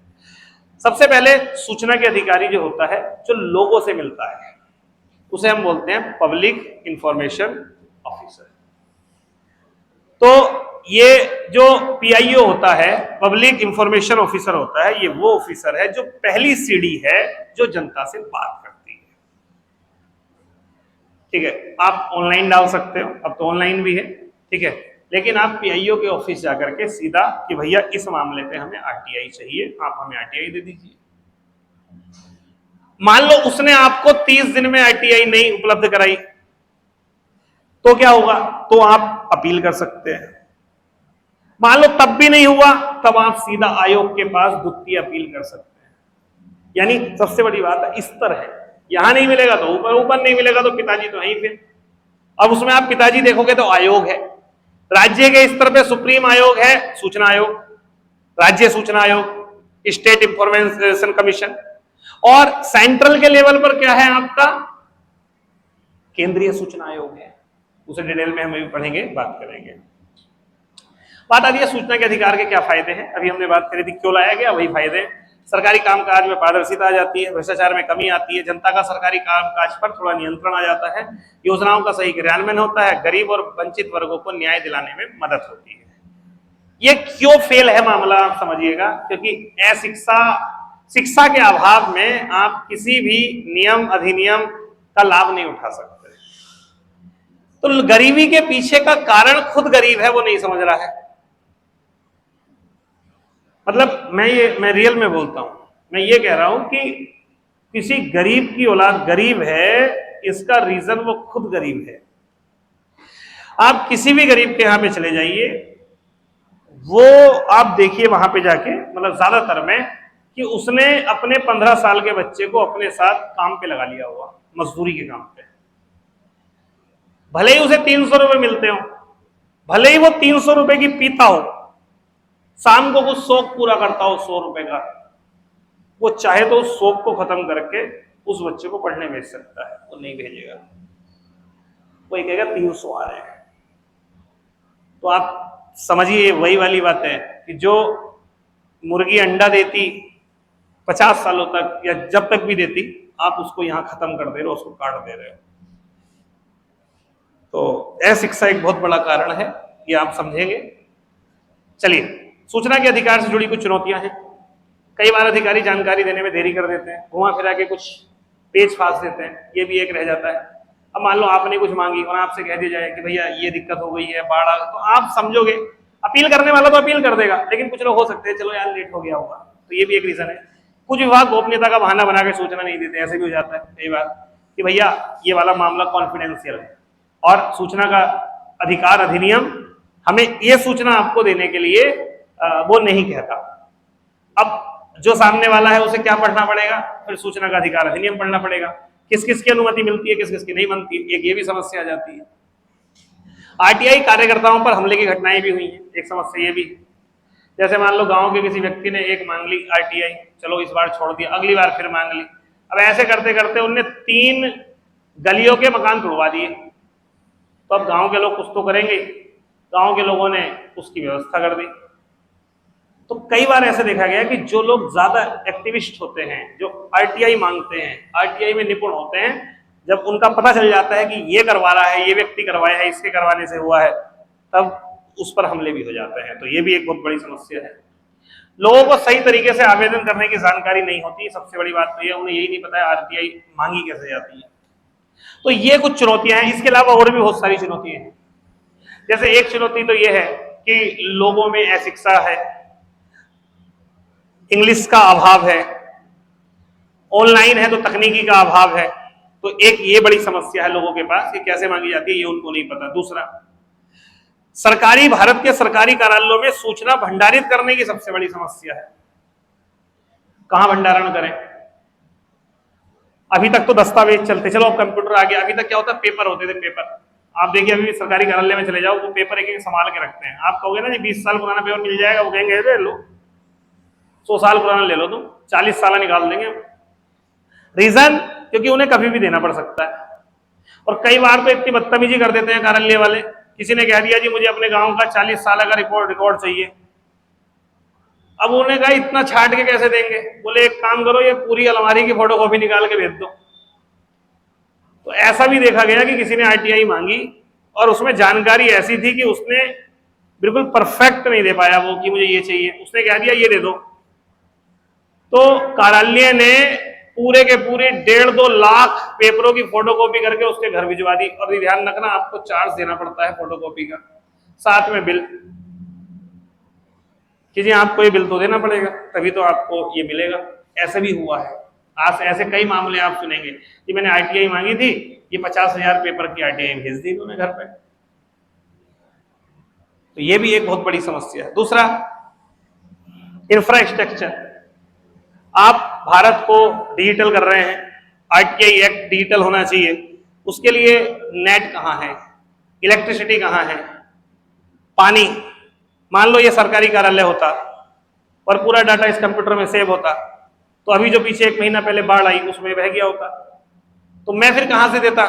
सबसे पहले सूचना के अधिकारी जो होता है, जो लोगों से मिलता है, उसे हम बोलते हैं पब्लिक इंफॉर्मेशन ऑफिसर। तो ये जो पीआईओ होता है, पब्लिक इंफॉर्मेशन ऑफिसर होता है, ये वो ऑफिसर है जो पहली सीढ़ी है जो जनता से बात करती है। ठीक है, आप ऑनलाइन डाल सकते हो, अब तो ऑनलाइन भी है, ठीक है, लेकिन आप पीआईओ के ऑफिस जाकर के सीधा कि भैया इस मामले पे हमें आरटीआई चाहिए, आप हमें आरटीआई दे दीजिए। मान लो उसने आपको 30 दिन में आरटीआई नहीं उपलब्ध कराई, तो क्या होगा? तो आप अपील कर सकते हैं। मान लो तब भी नहीं हुआ, तब आप सीधा आयोग के पास द्वितीय अपील कर सकते हैं। यानी सबसे बड़ी बात है स्तर है, यहां नहीं मिलेगा तो ऊपर, ऊपर नहीं मिलेगा तो पिताजी तो है ही। फिर अब उसमें आप पिताजी देखोगे तो आयोग है, राज्य के स्तर पे सुप्रीम आयोग है सूचना आयोग, राज्य सूचना आयोग, स्टेट इंफॉर्मेशन कमीशन, और सेंट्रल के लेवल पर क्या है आपका? केंद्रीय सूचना आयोग है। उसे डिटेल में हम भी पढ़ेंगे, बात करेंगे। बात आती है सूचना के अधिकार के क्या फायदे हैं। अभी हमने बात करी थी क्यों लाया गया, वही फायदे हैं। सरकारी कामकाज में पारदर्शिता आ जाती है, भ्रष्टाचार में कमी आती है, जनता का सरकारी कामकाज पर थोड़ा नियंत्रण आ जाता है, योजनाओं का सही क्रियान्वयन होता है, गरीब और वंचित वर्गों को न्याय दिलाने में मदद होती है। ये क्यों फेल है मामला आप समझिएगा, क्योंकि शिक्षा के अभाव में आप किसी भी नियम अधिनियम का लाभ नहीं उठा सकते। तो गरीबी के पीछे का कारण खुद गरीब है, वो नहीं समझ रहा है। मतलब मैं रियल में बोलता हूं, मैं ये कह रहा हूं कि किसी गरीब की औलाद गरीब है, इसका रीजन वो खुद गरीब है। आप किसी भी गरीब के यहां पे चले जाइए, वो आप देखिए वहां पे जाके, मतलब ज्यादातर में, कि उसने अपने 15 साल के बच्चे को अपने साथ काम पे लगा लिया हुआ, मजदूरी के काम पे। भले ही उसे 300 रुपए मिलते हो, भले ही वो 300 रुपए की पीता हो, शाम को कुछ शौक पूरा करता हो 100 रुपए का, वो चाहे तो उस शौक को खत्म करके उस बच्चे को पढ़ने भेज सकता है, वो नहीं भेजेगा। वो ये कहेगा 300 आ रहे हैं। तो आप समझिए वही वाली बात है कि जो मुर्गी अंडा देती 50 सालों तक या जब तक भी देती, आप उसको यहां खत्म कर दे रहे हो, उसको काट दे रहे हो। तो अशिक्षा एक बहुत बड़ा कारण है, ये आप समझेंगे। चलिए, सूचना के अधिकार से जुड़ी कुछ चुनौतियां हैं। कई बार अधिकारी जानकारी देने में देरी कर देते हैं, घुमा फिरा के कुछ पेच फास देते हैं, ये भी एक रह जाता है। अब मान लो आपने कुछ मांगी और आपसे कह दिया जाए कि भैया ये दिक्कत हो गई है, बाढ़ आ, तो आप समझोगे, अपील करने वाला तो अपील कर देगा, लेकिन कुछ लोग हो सकते हैं चलो यार लेट हो गया होगा, तो ये भी एक रीजन है। कुछ विभाग गोपनीयता का बहाना बना के सूचना नहीं देते, ऐसे भी हो जाता है कई बार कि भैया ये वाला मामला कॉन्फिडेंशियल है, और सूचना का अधिकार अधिनियम हमें ये सूचना आपको देने के लिए वो नहीं कहता। अब जो सामने वाला है उसे क्या पढ़ना पड़ेगा? फिर सूचना का अधिकार अधिनियम पढ़ना पड़ेगा, किस किस की अनुमति मिलती है, किस किस की नहीं बनती, एक ये भी समस्या आ जाती है। आरटीआई कार्यकर्ताओं पर हमले की घटनाएं भी हुई हैं, एक समस्या ये भी। जैसे मान लो गांव के किसी व्यक्ति ने एक मांग ली आरटीआई, चलो इस बार छोड़ दिया, अगली बार फिर मांग ली। अब ऐसे करते करते उनने 3 गलियों के मकान तोड़वा दिए। तो अब गांव के लोग कुछ तो करेंगे, गांव के लोगों ने उसकी व्यवस्था कर दी। तो कई बार ऐसे देखा गया कि जो लोग ज्यादा एक्टिविस्ट होते हैं, जो आरटीआई मांगते हैं, आरटीआई में निपुण होते हैं, जब उनका पता चल जाता है कि ये करवा रहा है, ये व्यक्ति करवाया है, इसके करवाने से हुआ है, तब उस पर हमले भी हो जाते हैं। तो ये भी एक बहुत बड़ी समस्या है। लोगों को सही तरीके से आवेदन करने की जानकारी नहीं होती, सबसे बड़ी बात तो ये, उन्हें यही नहीं पता है आरटीआई मांगी कैसे जाती है। तो ये कुछ चुनौतियां हैं। इसके अलावा और भी बहुत सारी चुनौतियां हैं। जैसे एक चुनौती तो ये है कि लोगों में अशिक्षा है, इंग्लिश का अभाव है, ऑनलाइन है तो तकनीकी का अभाव है। तो एक ये बड़ी समस्या है लोगों के पास कि कैसे मांगी जाती है, ये उनको नहीं पता। दूसरा, भारत के सरकारी कार्यालयों में सूचना भंडारित करने की सबसे बड़ी समस्या है। कहां भंडारण करें? अभी तक तो दस्तावेज चलते, चलो अब कंप्यूटर आ गया। अभी तक क्या होता है, पेपर होते थे, पेपर। आप देखिए अभी सरकारी कार्यालय में चले जाओ, वो पेपर एक एक संभाल के रखते हैं। आप कहोगे ना जी 20 साल पुराना पेपर मिल जाएगा, वो कहेंगे ले लो, 100 साल पुराना ले लो, तुम 40 साल निकाल देंगे। रीजन, क्योंकि उन्हें कभी भी देना पड़ सकता है। और कई बार तो इतनी बदतमीजी कर देते हैं कार्यालय वाले, किसी ने कह दिया जी मुझे अपने गांव का 40 साल का रिकॉर्ड चाहिए। अब उन्होंने कहा इतना छाट के कैसे देंगे? बोले एक काम करो, ये पूरी अलमारी की फोटोकॉपी निकाल के भेज दो। तो ऐसा भी देखा गया कि किसी ने आरटीआई मांगी और उसमें जानकारी ऐसी थी कि उसने बिल्कुल परफेक्ट नहीं दे पाया वो कि मुझे ये चाहिए, उसने कह दिया ये दे दो। तो कार्यालय ने पूरे के पूरे 1.5-2 लाख पेपरों की फोटोकॉपी करके उसके घर भिजवा दी। और ध्यान रखना आपको चार्ज देना पड़ता है फोटोकॉपी का, साथ में बिल, कि जी आपको ये बिल तो देना पड़ेगा तभी तो आपको ये मिलेगा। ऐसे भी हुआ है, आज ऐसे कई मामले आप सुनेंगे कि मैंने आरटीआई मांगी थी, ये 50,000 पेपर की आरटीआई भेज दी उन्होंने घर पे। तो ये भी एक बहुत बड़ी समस्या है। दूसरा, इंफ्रास्ट्रक्चर। आप भारत को डिजिटल कर रहे हैं, आरटीआई एक्ट डिजिटल होना चाहिए, उसके लिए नेट कहाँ है, इलेक्ट्रिसिटी कहाँ है, पानी। मान लो ये सरकारी कार्यालय होता और पूरा डाटा इस कंप्यूटर में सेव होता, तो अभी जो पीछे 1 महीना पहले बाढ़ आई उसमें बह गया होता, तो मैं फिर कहां से देता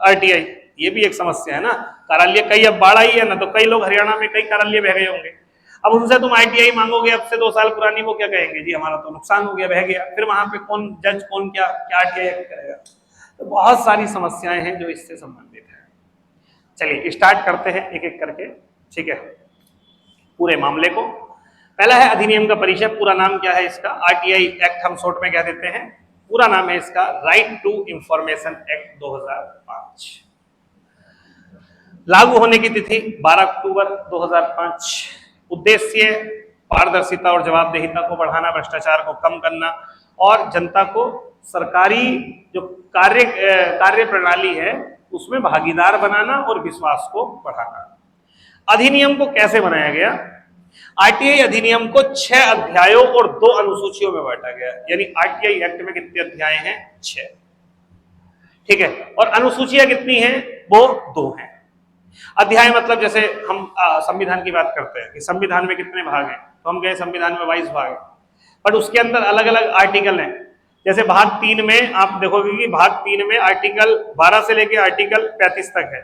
आरटीआई? ये भी एक समस्या है ना। कार्यालय कई, अब बाढ़ आई है ना, तो कई लोग हरियाणा में कई कार्यालय बह गए होंगे। अब उनसे तुम आरटीआई मांगोगे अब से 2 साल पुरानी, वो क्या कहेंगे? जी हमारा तो नुकसान हो गया, बह गया। फिर वहां पे कौन जज, कौन क्या क्या आरटीआई करेगा? तो बहुत सारी समस्याएं हैं जो इससे संबंधित है। चलिए स्टार्ट करते हैं एक एक करके, ठीक है, पूरे मामले को। पहला है अधिनियम का परिचय। पूरा नाम क्या है इसका? आरटीआई एक्ट हम शॉर्ट में कह देते हैं। पूरा नाम है इसका राइट टू इंफॉर्मेशन एक्ट 2005। लागू होने की तिथि 12 अक्टूबर 2005। उद्देश्य पारदर्शिता और जवाबदेहिता को बढ़ाना, भ्रष्टाचार को कम करना और जनता को सरकारी जो कार्य प्रणाली है उसमें भागीदार बनाना और विश्वास को बढ़ाना। अधिनियम को कैसे बनाया गया? आरटीआई अधिनियम को 6 अध्यायों और 2 अनुसूचियों में बांटा गया। यानी आरटीआई एक्ट में कितने अध्याय हैं? 6, ठीक है। और अनुसूचियां कितनी हैं? वो 2 हैं। अध्याय मतलब जैसे हम संविधान की बात करते हैं कि संविधान में कितने भाग हैं, तो हम कहें संविधान में 22 भाग हैं, बट उसके अंदर अलग अलग आर्टिकल हैं। जैसे भाग 3 में आप देखोगे कि भाग 3 में आर्टिकल 12 से लेकर आर्टिकल 35 तक है,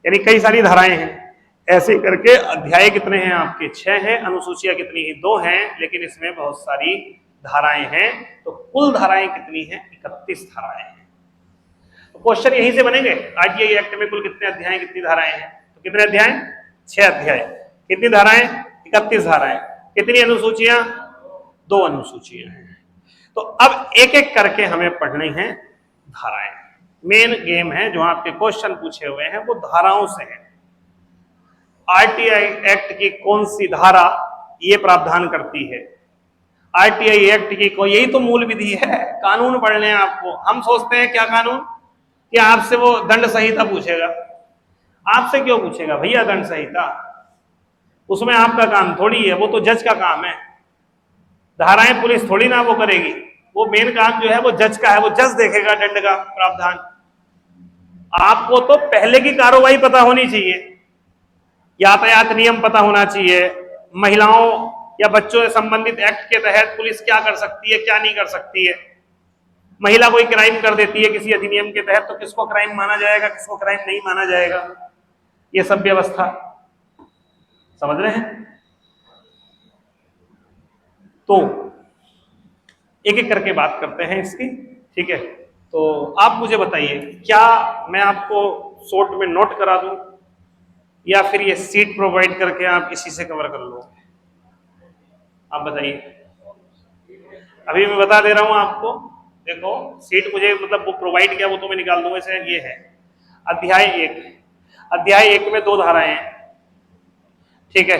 यानी कई सारी धाराएं हैं। ऐसे करके अध्याय कितने हैं आपके? 6 हैं। अनुसूचियां कितनी है? 2 हैं, लेकिन इसमें बहुत सारी धाराएं हैं। तो कुल धाराएं कितनी हैं? 31 धाराएं हैं। तो क्वेश्चन यहीं से बनेंगे, आरटीआई एक्ट में कुल कितने अध्याय, कितनी धाराएं हैं? तो कितने अध्याय? 6 अध्याय। कितनी धाराएं? 31 धाराएं। कितनी अनुसूचियां? 2 अनुसूचियां हैं। तो अब एक एक करके हमें पढ़नी है धाराएं। मेन गेम है, जो आपके क्वेश्चन पूछे हुए हैं वो धाराओं से है। आरटीआई एक्ट की कौन सी धारा ये प्रावधान करती है? आरटीआई एक्ट की यही तो मूल विधि है। कानून पढ़ने हैं आपको। हम सोचते हैं क्या कानून, कि आपसे वो दंड संहिता पूछेगा। आपसे क्यों पूछेगा भैया दंड संहिता? उसमें आपका काम थोड़ी है, वो तो जज का काम है। धाराएं पुलिस थोड़ी ना वो करेगी, वो मेन काम जो है वो जज का है। वो जज देखेगा दंड का प्रावधान। आपको तो पहले की कार्रवाई पता होनी चाहिए, यातायात नियम पता होना चाहिए, महिलाओं या बच्चों से संबंधित एक्ट के तहत पुलिस क्या कर सकती है, क्या नहीं कर सकती है। महिला कोई क्राइम कर देती है किसी अधिनियम के तहत, तो किसको क्राइम माना जाएगा, किसको क्राइम नहीं माना जाएगा, ये सब व्यवस्था समझ रहे हैं। तो एक एक करके बात करते हैं इसकी, ठीक है। तो आप मुझे बताइए, क्या मैं आपको शॉर्ट में नोट करा दूं या फिर ये सीट प्रोवाइड करके आप इसी से कवर कर लो? आप बताइए। अभी मैं बता दे रहा हूं आपको। देखो सीट मुझे मतलब वो प्रोवाइड किया, वो तो मैं निकाल दूंगा। इसे ये है अध्याय 1। अध्याय 1 में 2 धाराएं हैं, ठीक है।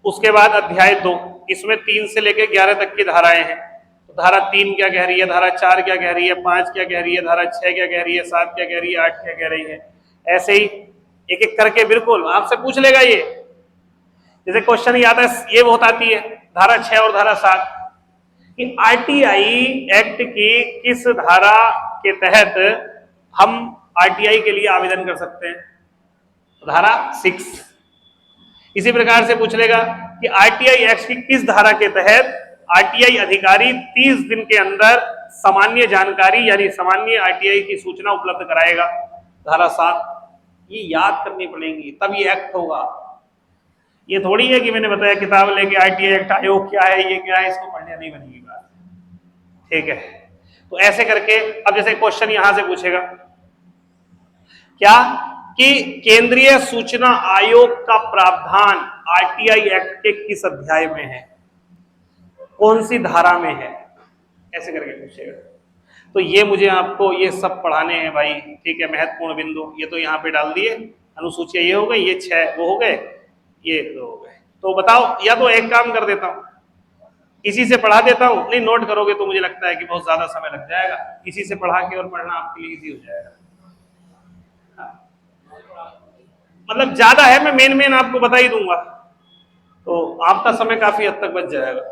उसके बाद अध्याय 2, इसमें 3 से लेकर 11 तक की धाराएं हैं। तो धारा 3 क्या कह रही है, धारा 4 क्या कह रही है, 5 क्या कह रही है, धारा 6 क्या कह रही है, 7 क्या कह रही है, 8 क्या कह रही है। ऐसे ही एक एक करके बिल्कुल आपसे पूछ लेगा। ये जैसे क्वेश्चन याद है, ये बहुत आती है धारा 6 और धारा 7 कि आरटीआई एक्ट की किस धारा के तहत हम आरटीआई के लिए आवेदन कर सकते हैं? धारा 6। इसी प्रकार से पूछ लेगा कि आरटीआई एक्ट की किस धारा के तहत आरटीआई अधिकारी 30 दिन के अंदर सामान्य जानकारी यानी सामान्य आरटीआई की सूचना उपलब्ध कराएगा। धारा 7 ये याद करनी पड़ेगी तब ये एक्ट होगा। ये थोड़ी है कि मैंने बताया किताब लेके आरटीआई एक्ट आयोग क्या है, ये क्या है, इसको पढ़ने नहीं बनेगी बात। ठीक है, तो ऐसे करके अब जैसे क्वेश्चन यहां से पूछेगा क्या कि केंद्रीय सूचना आयोग का प्रावधान आरटीआई एक्ट के किस अध्याय में है, कौन सी धारा में है, ऐसे करके पूछेगा। तो ये मुझे आपको ये सब पढ़ाने हैं भाई। ठीक है, महत्वपूर्ण बिंदु ये तो यहाँ पे डाल दिए। अनुसूचियां ये हो गई, ये 6 वो हो गए, ये 2 हो गए। तो बताओ, या तो एक काम कर देता हूं, इसी से पढ़ा देता हूं। नहीं, नोट करोगे तो मुझे लगता है कि बहुत ज्यादा समय लग जाएगा। इसी से पढ़ा के और पढ़ना आपके लिए इजी हो जाएगा। मतलब ज्यादा है, मैं मेन आपको बता ही दूंगा, तो आपका समय काफी हद तक बच जाएगा।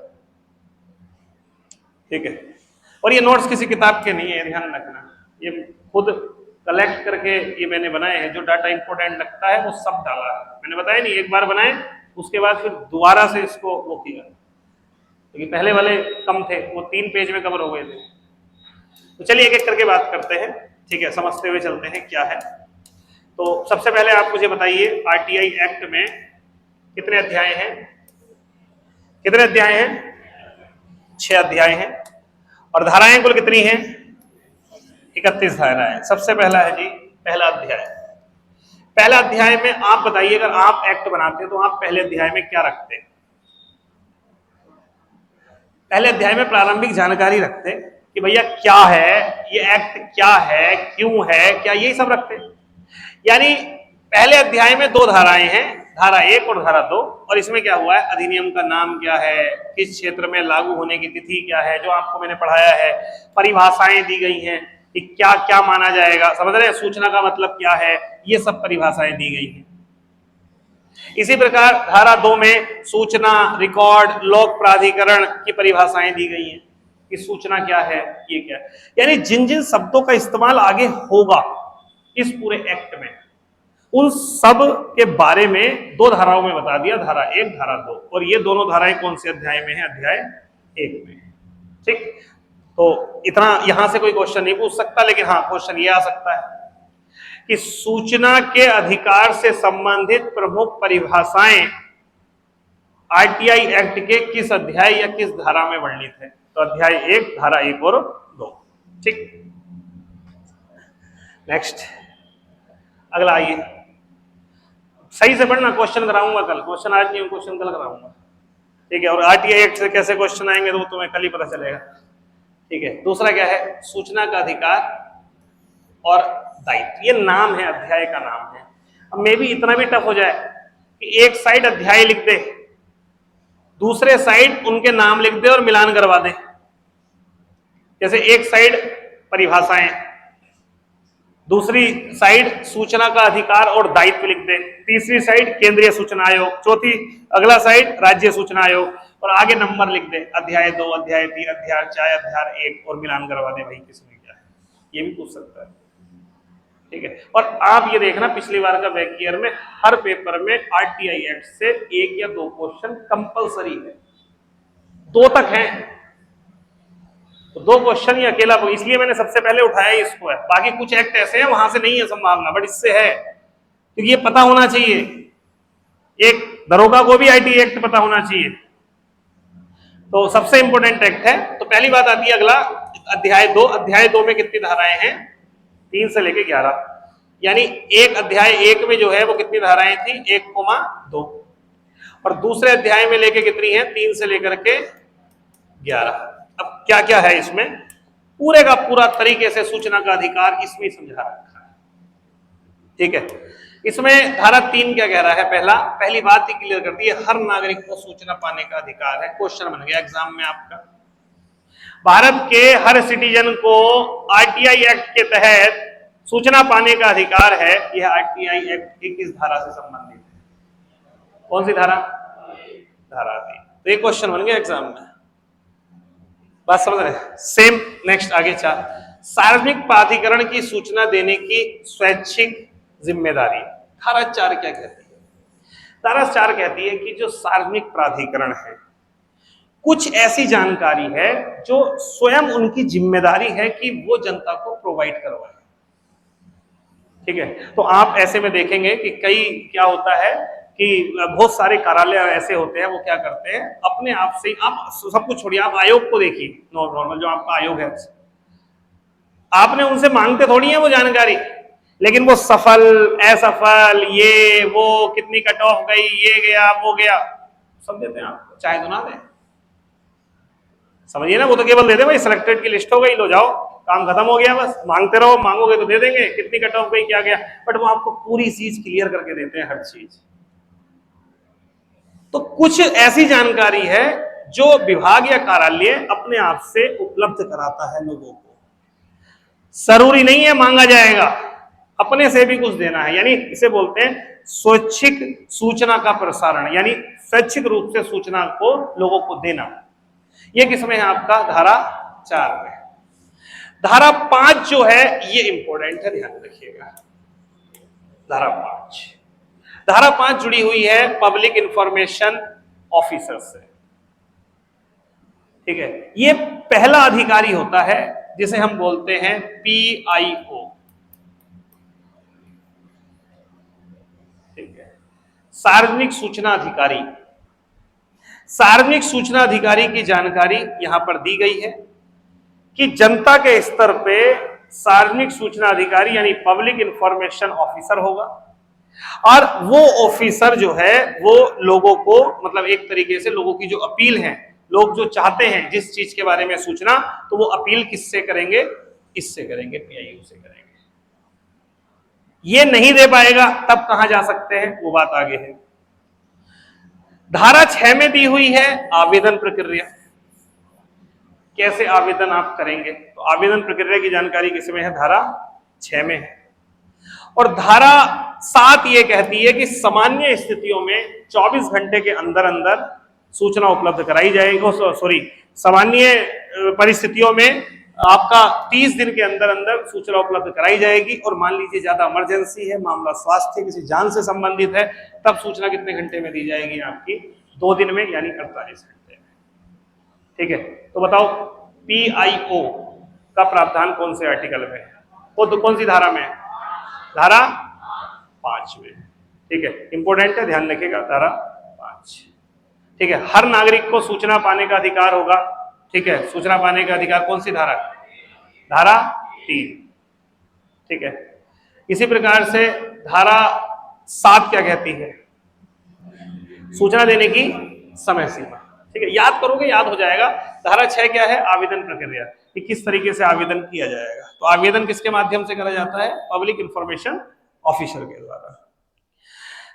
ठीक है, और ये नोट्स किसी किताब के नहीं है, ध्यान रखना। ये खुद कलेक्ट करके ये मैंने बनाए हैं। जो डाटा इंपॉर्टेंट लगता है वो सब डाला है। मैंने बताया नहीं, एक बार बनाए उसके बाद फिर दोबारा से इसको वो किया, क्योंकि पहले वाले कम थे, वो 3 पेज में कवर हो गए थे। तो चलिए एक एक करके बात करते हैं। ठीक है, समझते हुए चलते हैं क्या है। तो सबसे पहले आप मुझे बताइए, आरटीआई एक्ट में कितने अध्याय हैं? कितने अध्याय हैं? 6 अध्याय हैं। और धाराएं कुल कितनी हैं? 31 धाराएं। सबसे पहला है जी पहला अध्याय। पहला अध्याय में आप बताइए, अगर आप एक्ट बनाते हैं तो आप पहले अध्याय में क्या रखते हैं? पहले अध्याय में प्रारंभिक जानकारी रखते कि भैया क्या है ये एक्ट, क्या है, क्यों है, क्या, यही सब रखते। यानी पहले अध्याय में 2 धाराएं हैं, धारा 1 और धारा 2। और इसमें क्या हुआ है, अधिनियम का नाम क्या है, किस क्षेत्र में लागू होने की तिथि क्या है, जो आपको मैंने पढ़ाया है, परिभाषाएं दी गई हैं कि क्या क्या माना जाएगा, समझ रहे हैं, सूचना का मतलब क्या है, ये सब परिभाषाएं दी गई हैं। इसी प्रकार धारा 2 में सूचना, रिकॉर्ड, लोक प्राधिकरण की परिभाषाएं दी गई हैं कि सूचना क्या है, ये क्या है। यानी जिन जिन शब्दों का इस्तेमाल आगे होगा इस पूरे एक्ट में, उन सब के बारे में 2 धाराओं में बता दिया, धारा 1, धारा 2। और ये दोनों धाराएं कौन से अध्याय में है? अध्याय 1 में। ठीक, तो इतना यहां से कोई क्वेश्चन नहीं पूछ सकता, लेकिन हाँ क्वेश्चन ये आ सकता है कि सूचना के अधिकार से संबंधित प्रमुख परिभाषाएं आरटीआई एक्ट के किस अध्याय या किस धारा में वर्णित है? तो अध्याय 1, धारा 1 और 2। ठीक, नेक्स्ट अगला आइए, सही से पढ़ना, क्वेश्चन कराऊंगा कल। क्वेश्चन आज नहीं, क्वेश्चन कल कराऊंगा। ठीक है, और आरटीआई एक्ट से कैसे क्वेश्चन आएंगे तो तुम्हें कल ही पता चलेगा। ठीक है, दूसरा क्या है? सूचना का अधिकार और दायित्व। ये नाम है, अध्याय का नाम है। अब मे भी इतना भी टफ हो जाए कि एक साइड अध्याय लिख दे, दूसरे साइड उनके नाम लिख दे और मिलान करवा दे। जैसे एक साइड परिभाषाएं, दूसरी साइड सूचना का अधिकार और दायित्व लिख दे, तीसरी साइड केंद्रीय सूचना आयोग, चौथी अगला साइड राज्य सूचना आयोग, और आगे नंबर लिख दे, अध्याय 2, अध्याय 3, अध्याय 4, अध्याय 1, और मिलान करवा दे भाई किसमें क्या है। ये भी पूछ सकता है। ठीक है, और आप ये देखना पिछली बार का बैक ईयर में हर पेपर में आरटीआई एक्ट से 1 या 2 क्वेश्चन कंपलसरी है, 2 तक हैं। तो 2 क्वेश्चन ही अकेला, इसलिए मैंने सबसे पहले उठाया ही इसको है। बाकी कुछ एक्ट ऐसे हैं वहां से नहीं है संभावना, बट इससे है, क्योंकि ये पता होना चाहिए। एक दरोगा को भी आईटी एक्ट पता होना चाहिए, तो सबसे इंपॉर्टेंट एक्ट है। तो पहली बात आती है अगला अध्याय 2। अध्याय 2 में कितनी धाराएं हैं? 3 से लेकर 11। यानी एक अध्याय 1 में जो है वो कितनी धाराएं थी? 1,2। और दूसरे अध्याय में लेके कितनी है? 3 से लेकर के 11। अब क्या क्या है इसमें? पूरे का पूरा तरीके से सूचना का अधिकार इसमें समझा रखा है। ठीक है, इसमें धारा 3 क्या कह रहा है? पहली बात ही क्लियर कर दी है, हर नागरिक को सूचना पाने का अधिकार है। क्वेश्चन बन गया एग्जाम में आपका, भारत के हर सिटीजन को आरटीआई एक्ट के तहत सूचना पाने का अधिकार है। यह आरटीआई एक्ट की किस धारा से संबंधित है? कौन सी धारा? धारा 3। तो एक क्वेश्चन बन गया एग्जाम में, बात समझ रहे? सेम नेक्स्ट आगे 4, सार्वजनिक प्राधिकरण की सूचना देने की स्वैच्छिक जिम्मेदारी। धारा 4 क्या कहती है? धारा 4 कहती है कि जो सार्वजनिक प्राधिकरण है, कुछ ऐसी जानकारी है जो स्वयं उनकी जिम्मेदारी है कि वो जनता को प्रोवाइड करवाए। ठीक है, तो आप ऐसे में देखेंगे कि कई क्या होता है कि बहुत सारे कार्यालय ऐसे होते हैं, वो क्या करते हैं अपने आप से, आप सब कुछ छोड़िए, आप आयोग को देखिए, नॉर्मल जो आपका आयोग है, आपने उनसे मांगते थोड़ी है वो जानकारी, लेकिन वो सफल असफल, ये वो कितनी कट ऑफ गई, ये गया वो गया, सब देते हैं आपको, चाहे तो ना दें। समझिए ना, वो तो केवल दे दे भाई सिलेक्टेड की लिस्ट हो गई, लो जाओ, काम खत्म हो गया, बस मांगते रहो, मांगोगे तो दे देंगे, कितनी कट ऑफ गई क्या गया, बट वो आपको पूरी चीज क्लियर करके देते हैं, हर चीज। तो कुछ ऐसी जानकारी है जो विभाग या कार्यालय अपने आप से उपलब्ध कराता है लोगों को। जरूरी नहीं है मांगा जाएगा, अपने से भी कुछ देना है, यानी इसे बोलते हैं स्वैच्छिक सूचना का प्रसारण, यानी स्वैच्छिक रूप से सूचना को लोगों को देना। यह किसमें है आपका, धारा 4 में। धारा 5 जो है ये इंपॉर्टेंट है, ध्यान रखिएगा। धारा 5 जुड़ी हुई है पब्लिक इंफॉर्मेशन ऑफिसर से। ठीक है, ये पहला अधिकारी होता है जिसे हम बोलते हैं PIO। ठीक है, सार्वजनिक सूचना अधिकारी। सार्वजनिक सूचना अधिकारी की जानकारी यहां पर दी गई है कि जनता के स्तर पे सार्वजनिक सूचना अधिकारी यानी पब्लिक इंफॉर्मेशन ऑफिसर होगा, और वो ऑफिसर जो है वो लोगों को, मतलब एक तरीके से लोगों की जो अपील है, लोग जो चाहते हैं जिस चीज के बारे में सूचना, तो वो अपील किससे करेंगे, इससे करेंगे, PIO से करेंगे। ये नहीं दे पाएगा तब कहां जा सकते हैं, वो बात आगे है। धारा 6 में दी हुई है आवेदन प्रक्रिया, कैसे आवेदन आप करेंगे, तो आवेदन प्रक्रिया की जानकारी किसमें है, धारा 6 में है। और धारा 7 ये कहती है कि सामान्य स्थितियों में 24 घंटे के अंदर अंदर सूचना उपलब्ध कराई जाएगी, सॉरी सामान्य परिस्थितियों में आपका 30 दिन के अंदर अंदर सूचना उपलब्ध कराई जाएगी, और मान लीजिए ज्यादा इमरजेंसी है, मामला स्वास्थ्य किसी जान से संबंधित है, तब सूचना कितने घंटे में दी जाएगी आपकी, 2 दिन में, यानी 48 घंटे में। ठीक है, तो बताओ PIO का प्रावधान कौन से आर्टिकल में है, वो तो कौन सी धारा में है, धारा 5 में। ठीक है, इंपॉर्टेंट है, ध्यान रखिएगा, धारा 5। ठीक है, हर नागरिक को सूचना पाने का अधिकार होगा। ठीक है, सूचना पाने का अधिकार कौन सी धारा, धारा 3। ठीक है, इसी प्रकार से धारा 7 क्या कहती है, सूचना देने की समय सीमा। ठीक है, याद करोगे याद हो जाएगा। धारा 6 क्या है, आवेदन प्रक्रिया, कि किस तरीके से आवेदन किया जाएगा, तो आवेदन किसके माध्यम से करा जाता है, पब्लिक इंफॉर्मेशन ऑफिसर के द्वारा।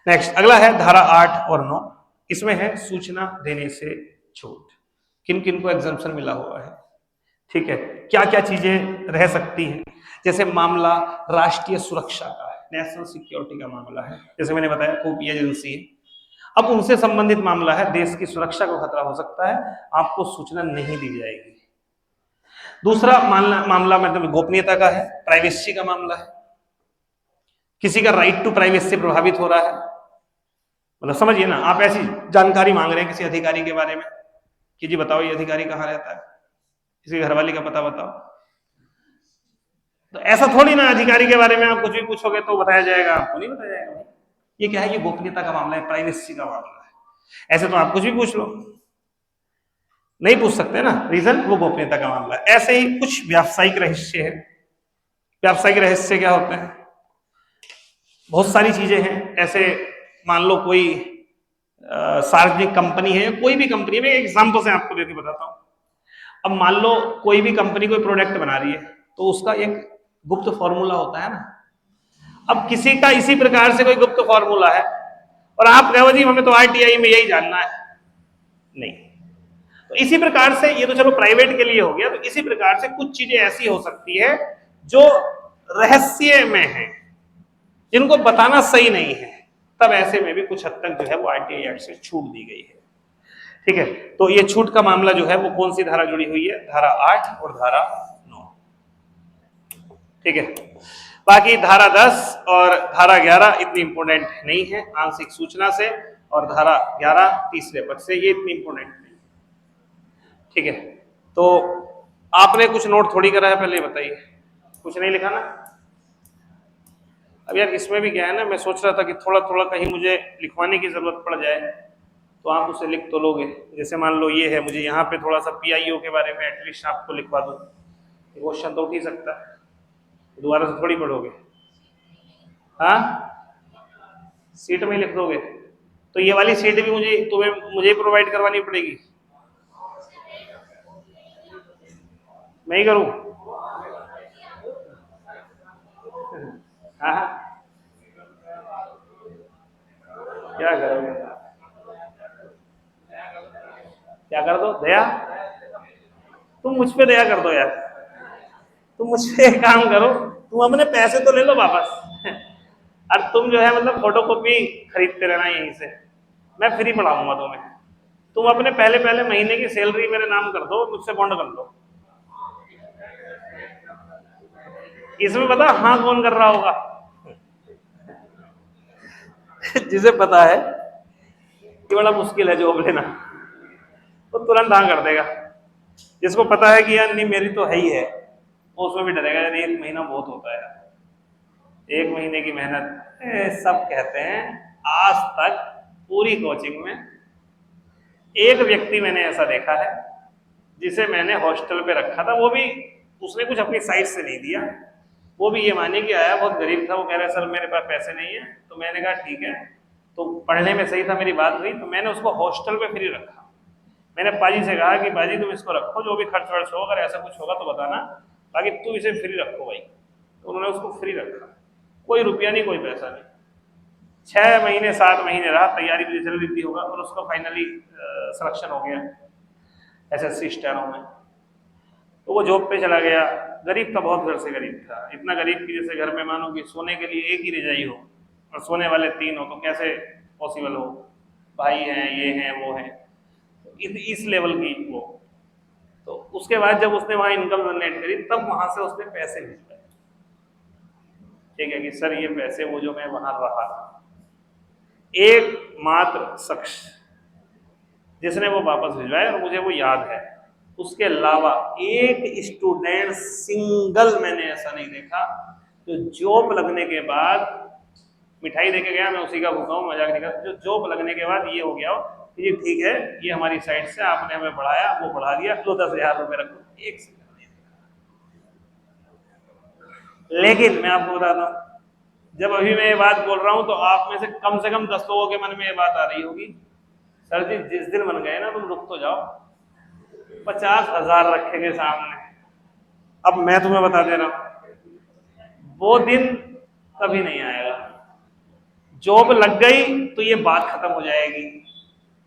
नेक्स्ट अगला है धारा 8 और 9, इसमें है सूचना देने से छूट, किन किन को एग्जम्पशन मिला हुआ है। ठीक है, क्या क्या चीजें रह सकती हैं, जैसे मामला राष्ट्रीय सुरक्षा का है, नेशनल सिक्योरिटी का मामला है, जैसे मैंने बताया खुफिया एजेंसी है, अब उनसे संबंधित मामला है, देश की सुरक्षा को खतरा हो सकता है, आपको सूचना नहीं दी जाएगी। दूसरा मामला मतलब गोपनीयता का है, प्राइवेसी का मामला है, किसी का राइट टू प्राइवेसी प्रभावित हो रहा है, मतलब समझिए ना, आप ऐसी जानकारी मांग रहे हैं किसी अधिकारी के बारे में कि जी बताओ ये अधिकारी कहाँ रहता है, किसी घरवाली का पता बताओ, तो ऐसा थोड़ी ना अधिकारी के बारे में आप कुछ भी पूछोगे तो बताया जाएगा, आपको नहीं बताया जाएगा। ये क्या है, ये गोपनीयता का मामला है, प्राइवेसी का मामला है। ऐसे तो आप कुछ भी पूछ लो, नहीं पूछ सकते ना, रीजन वो गोपनीयता का मामला है। ऐसे ही कुछ व्यावसायिक रहस्य है। व्यावसायिक रहस्य क्या होते हैं, बहुत सारी चीजें हैं, ऐसे मान लो कोई सार्वजनिक कंपनी है, कोई भी कंपनी है, मैं एग्जांपल से आपको देके बताता हूं। अब मान लो कोई भी कंपनी कोई प्रोडक्ट बना रही है, तो उसका एक गुप्त फॉर्मूला होता है ना। अब किसी का इसी प्रकार से कोई गुप्त फॉर्मूला है और आप कहो जी हमें तो RTI में यही जानना है, नहीं। तो इसी प्रकार से ये तो चलो प्राइवेट के लिए हो गया, तो इसी प्रकार से कुछ चीजें ऐसी हो सकती है जो रहस्य में है, जिनको बताना सही नहीं है, तब ऐसे में भी कुछ हद तक जो है वो RTI एक्ट से छूट दी गई है। ठीक है, तो ये छूट का मामला जो है वो कौन सी धारा जुड़ी हुई है, धारा 8 और धारा 9। ठीक है, बाकी धारा 10 और धारा 11 इतनी इंपोर्टेंट नहीं है आंशिक सूचना से, और धारा 11 तीसरे पक्ष से, ये इतनी इंपोर्टेंट नहीं। ठीक है, तो आपने कुछ नोट थोड़ी करा है, पहले ये बताइए, कुछ नहीं लिखा ना। अब यार इसमें भी क्या है ना, मैं सोच रहा था कि थोड़ा थोड़ा कहीं मुझे लिखवाने की जरूरत पड़ जाए तो आप उसे लिख तो लोगे। जैसे मान लो ये है, मुझे यहाँ पे थोड़ा सा पीआईओ के बारे में एटलीस्ट आपको लिखवा दूँ, क्वेश्चन तो उठ ही सकता है, दोबारा से थोड़ी पढ़ोगे। हाँ, सीट में ही लिख दोगे, तो ये वाली सीट भी मुझे प्रोवाइड करवानी पड़ेगी, मैं ही करूँ? हाँ हाँ, क्या करोगे, क्या कर दो दया, तुम मुझ पे दया कर दो यार, तुम मुझ पे एक काम करो, तुम अपने पैसे तो ले लो वापस और तुम जो है मतलब फोटो कॉपी खरीदते रहना यहीं से, मैं फ्री पढ़ाऊंगा तुम्हें। तुम अपने पहले पहले महीने की सैलरी मेरे नाम कर दो, मुझसे बॉन्ड कर लो। इसमें पता हाँ कौन कर रहा होगा? जिसे पता है कि बड़ा मुश्किल है जॉब लेना, वो तुरंत हाँ कर देगा। जिसको पता है कि यार नहीं मेरी तो है ही है, वो उसमें भी डरेगा, यार एक महीना बहुत होता है, एक महीने की मेहनत। सब कहते हैं, आज तक पूरी कोचिंग में एक व्यक्ति मैंने ऐसा देखा है जिसे मैंने हॉस्टल पे रखा था, वो भी उसने कुछ अपनी साइड से नहीं दिया, वो भी ये माने कि आया बहुत गरीब था, वो कह रहा है सर मेरे पास पैसे नहीं है, तो मैंने कहा ठीक है, तो पढ़ने में सही था, मेरी बात हुई, तो मैंने उसको हॉस्टल पे फ्री रखा। मैंने पाजी से कहा कि पाजी तुम इसको रखो, जो भी खर्च वर्च हो, अगर ऐसा कुछ होगा तो बताना, बाकी तू इसे फ्री रखो भाई। तो उन्होंने उसको फ्री रखा, कोई रुपया नहीं, कोई पैसा नहीं। 6 महीने 7 महीने रहा, तैयारी भी चल रही थी होगा, और उसका फाइनली सिलेक्शन हो गया एसएससी स्टेनो में। तो वो जॉब पे चला गया, गरीब था, बहुत घर से गरीब था, इतना गरीब कि जैसे घर में मानो कि सोने के लिए एक ही रजाई हो और सोने वाले 3 हो, तो कैसे पॉसिबल हो, भाई हैं, ये हैं, वो हैं, इस लेवल की वो। तो उसके बाद जब उसने वहां इनकम जनरेट करी, तब वहां से उसने पैसे भिजवाए, ठीक है, कि सर ये पैसे वो जो मैं वहां रहा, एकमात्र शख्स जिसने वो वापस भिजवाए और मुझे वो याद है। उसके अलावा एक स्टूडेंट सिंगल मैंने ऐसा नहीं देखा जो जॉब लगने के बाद, मिठाई देके गया, मैं उसी का भूखा हूँ, मजाक नहीं कर, जो जॉब लगने के बाद ये हो गया हो कि ये ठीक है, ये हमारी साइड से आपने हमें बढ़ाया, वो बढ़ा दिया, लो 10,000 रुपये रखो, एक सेकंड नहीं देखा। लेकिन मैं आपको बताता हूँ, जब अभी मैं ये बात बोल रहा हूँ तो आप में से कम 10 लोगों के मन में ये बात आ रही होगी, सर जी जिस दिन बन गए ना तुम रुक तो जाओ, 50,000 रखेंगे सामने। अब मैं तुम्हें बता दे रहा हूं, वो दिन कभी नहीं आएगा। जॉब लग गई तो ये बात खत्म हो जाएगी,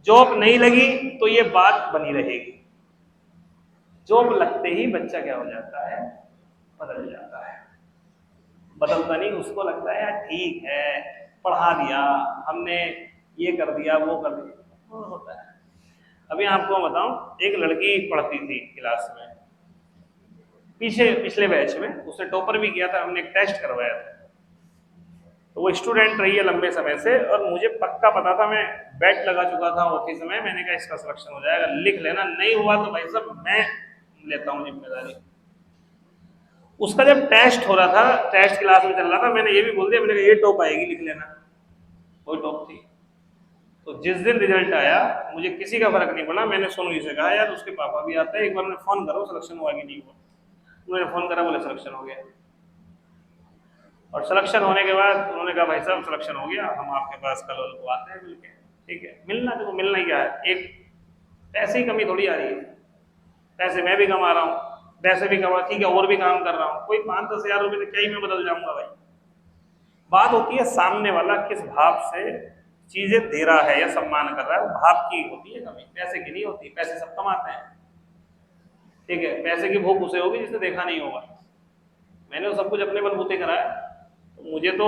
जॉब नहीं लगी तो ये बात बनी रहेगी। जॉब लगते ही बच्चा क्या हो जाता है, बदल जाता है। बदलता नहीं, उसको लगता है यार ठीक है, पढ़ा दिया हमने, ये कर दिया, वो कर दिया, होता है। अभी आपको बताऊं, एक लड़की पढ़ती थी क्लास में, पिछले बैच में, उसने टॉपर भी किया था, हमने एक टेस्ट करवाया था, तो वो स्टूडेंट रही है लंबे समय से, और मुझे पक्का पता था, मैं बैट लगा चुका था ऑफिस में, मैंने कहा इसका सिलेक्शन हो जाएगा, लिख लेना, नहीं हुआ तो भाई साहब मैं लेता हूँ जिम्मेदारी। उसका जब टेस्ट हो रहा था, टेस्ट क्लास में चल रहा था, मैंने ये भी बोल दिया, मैंने कहा ये टॉप आएगी, लिख लेना, कोई टॉप थी। तो जिस दिन रिजल्ट आया, मुझे किसी का फर्क नहीं पड़ा, मैंने सोनू जी से कहा यार उसके पापा भी आते हैं, एक बार उन्हें फोन करो सिलेक्शन हुआ कि नहीं हुआ। उन्होंने फोन करा, बोले सिलेक्शन हो गया। और सिलेक्शन होने के बाद उन्होंने कहा भाई साहब सिलेक्शन हो गया, हम आपके पास कल को आते हैं मिलके। ठीक है, मिलना तो मिलना ही क्या है, एक पैसे की कमी थोड़ी आ रही है, पैसे मैं भी कमा रहा हूँ, पैसे भी कमा, ठीक है, और भी काम कर रहा हूँ, कोई 5-10,000 रुपये से क्या ही मैं बदल जाऊंगा भाई। बात होती है सामने वाला किस भाव से चीजें दे रहा है या सम्मान कर रहा है, वो भाव की होती है कमी, पैसे की नहीं होती। पैसे सब कमाते हैं, ठीक है, पैसे की भूख उसे होगी जिसने देखा नहीं होगा। मैंने तो सब कुछ अपने बलबूते कराया, तो मुझे तो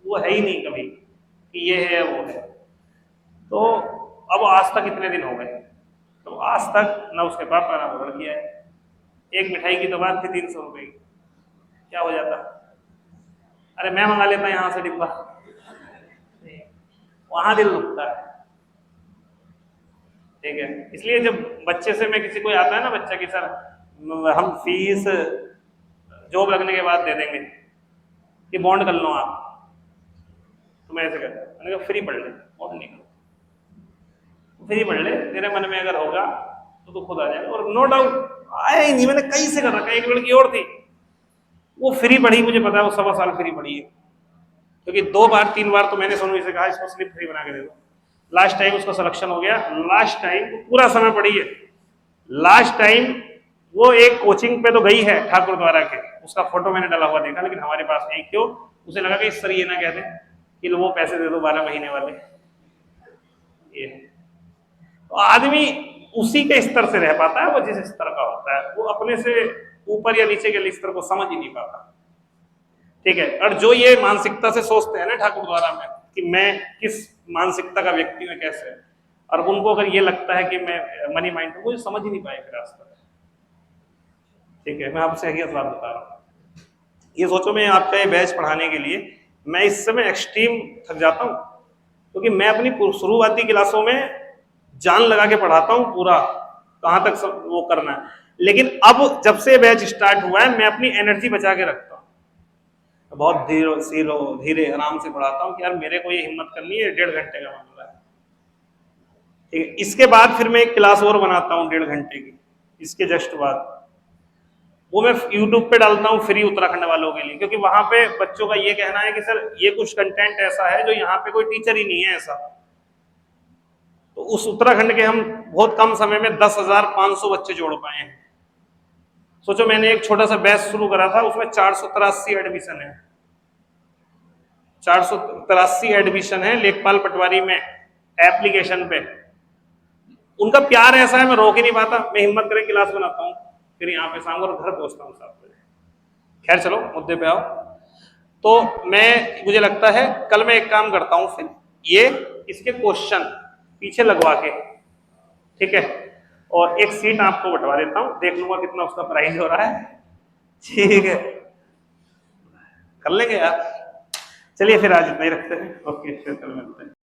वो है ही नहीं कभी कि ये है वो है। तो अब आज तक इतने दिन हो गए, तो आज तक ना उसके पापा ना वो किया है। एक मिठाई की तो बात थी 300 रुपए की, क्या हो जाता, अरे मैं मंगा लेता यहाँ से डिब्बा, वहां दिल रुकता है। ठीक है। इसलिए जब बच्चे से मैं किसी को आता है ना बच्चा की सर हम फीस जॉब लगने के बाद दे देंगे कि बॉन्ड कर लो आप, तो मैं ऐसे कहता हूँ, मैंने कहा फ्री पढ़ ले, बॉन्ड नहीं करो, फ्री पढ़ ले, तेरे मन में अगर होगा तो तू खुद आ जाएगा। और नो डाउट आया ही नहीं, मैंने कहीं से कर रखा है। एक लड़की और थी वो फ्री पढ़ी, मुझे पता है वो 1.25 साल फ्री पढ़ी है, क्योंकि 2 बार 3 बार तो मैंने सोनू से कहा इसको स्लिप फ्री बना के दे दो। लास्ट टाइम उसका सिलेक्शन हो गया, लास्ट टाइम पूरा समय पढ़ी है। लास्ट टाइम वो एक कोचिंग पे तो गई है ठाकुर द्वारा के, उसका फोटो मैंने डाला हुआ देखा, लेकिन हमारे पास नहीं। क्यों? उसे लगा कि सर ये ना कहते कि वो पैसे दे दो 12 महीने वाले। ये तो आदमी उसी के स्तर से रह पाता है, वो जिस स्तर का होता है, वो अपने से ऊपर या नीचे के स्तर को समझ ही नहीं पाता। ठीक है। और जो ये मानसिकता से सोचते हैं ना ठाकुर द्वारा में कि मैं किस मानसिकता का व्यक्ति हूं कैसे, और उनको अगर ये लगता है कि मैं मनी माइंड हूं, वो समझ ही नहीं पाए फिर आज तक। ठीक है, मैं आपसे हकीकत बात बता रहा हूँ। ये सोचो मैं आपका ये बैच पढ़ाने के लिए मैं इस समय एक्सट्रीम थक जाता हूँ, क्योंकि मैं अपनी शुरुआती क्लासों में जान लगा के पढ़ाता हूँ पूरा, कहाँ तक सब वो करना है। लेकिन अब जब से बैच स्टार्ट हुआ है मैं अपनी एनर्जी बचा के रखता हूँ, बहुत धीरे आराम से पढ़ाता हूँ कि यार मेरे को ये हिम्मत करनी है, 1.5 घंटे का मामला है। ठीक है। इसके बाद फिर मैं एक क्लास और बनाता हूँ 1.5 घंटे की, इसके जस्ट बाद वो मैं यूट्यूब पे डालता हूँ फ्री उत्तराखंड वालों के लिए, क्योंकि वहां पे बच्चों का ये कहना है कि सर ये कुछ कंटेंट ऐसा है जो यहाँ पे कोई टीचर ही नहीं है ऐसा। तो उस उत्तराखंड के हम बहुत कम समय में 10,500 बच्चे जोड़ पाए हैं। सोचो मैंने एक छोटा सा बैच शुरू करा था, उसमें 483 एडमिशन है, 483 एडमिशन है लेखपाल पटवारी में एप्लीकेशन पे। उनका प्यार ऐसा है मैं रोक ही नहीं पाता, मैं हिम्मत करके क्लास बनाता हूँ, फिर यहाँ पे शाम को घर पहुंचता हूँ 7 बजे। खैर चलो मुद्दे पे आओ। तो मुझे लगता है कल मैं एक काम करता हूँ, फिर ये इसके क्वेश्चन पीछे लगवा के, ठीक है, और एक सीट आपको बंटवा देता हूँ, देख लूंगा कितना उसका प्राइस हो रहा है। ठीक है, कर लेंगे यार। चलिए फिर आज इतना ही रखते हैं। ओके, फिर कल मिलते हैं।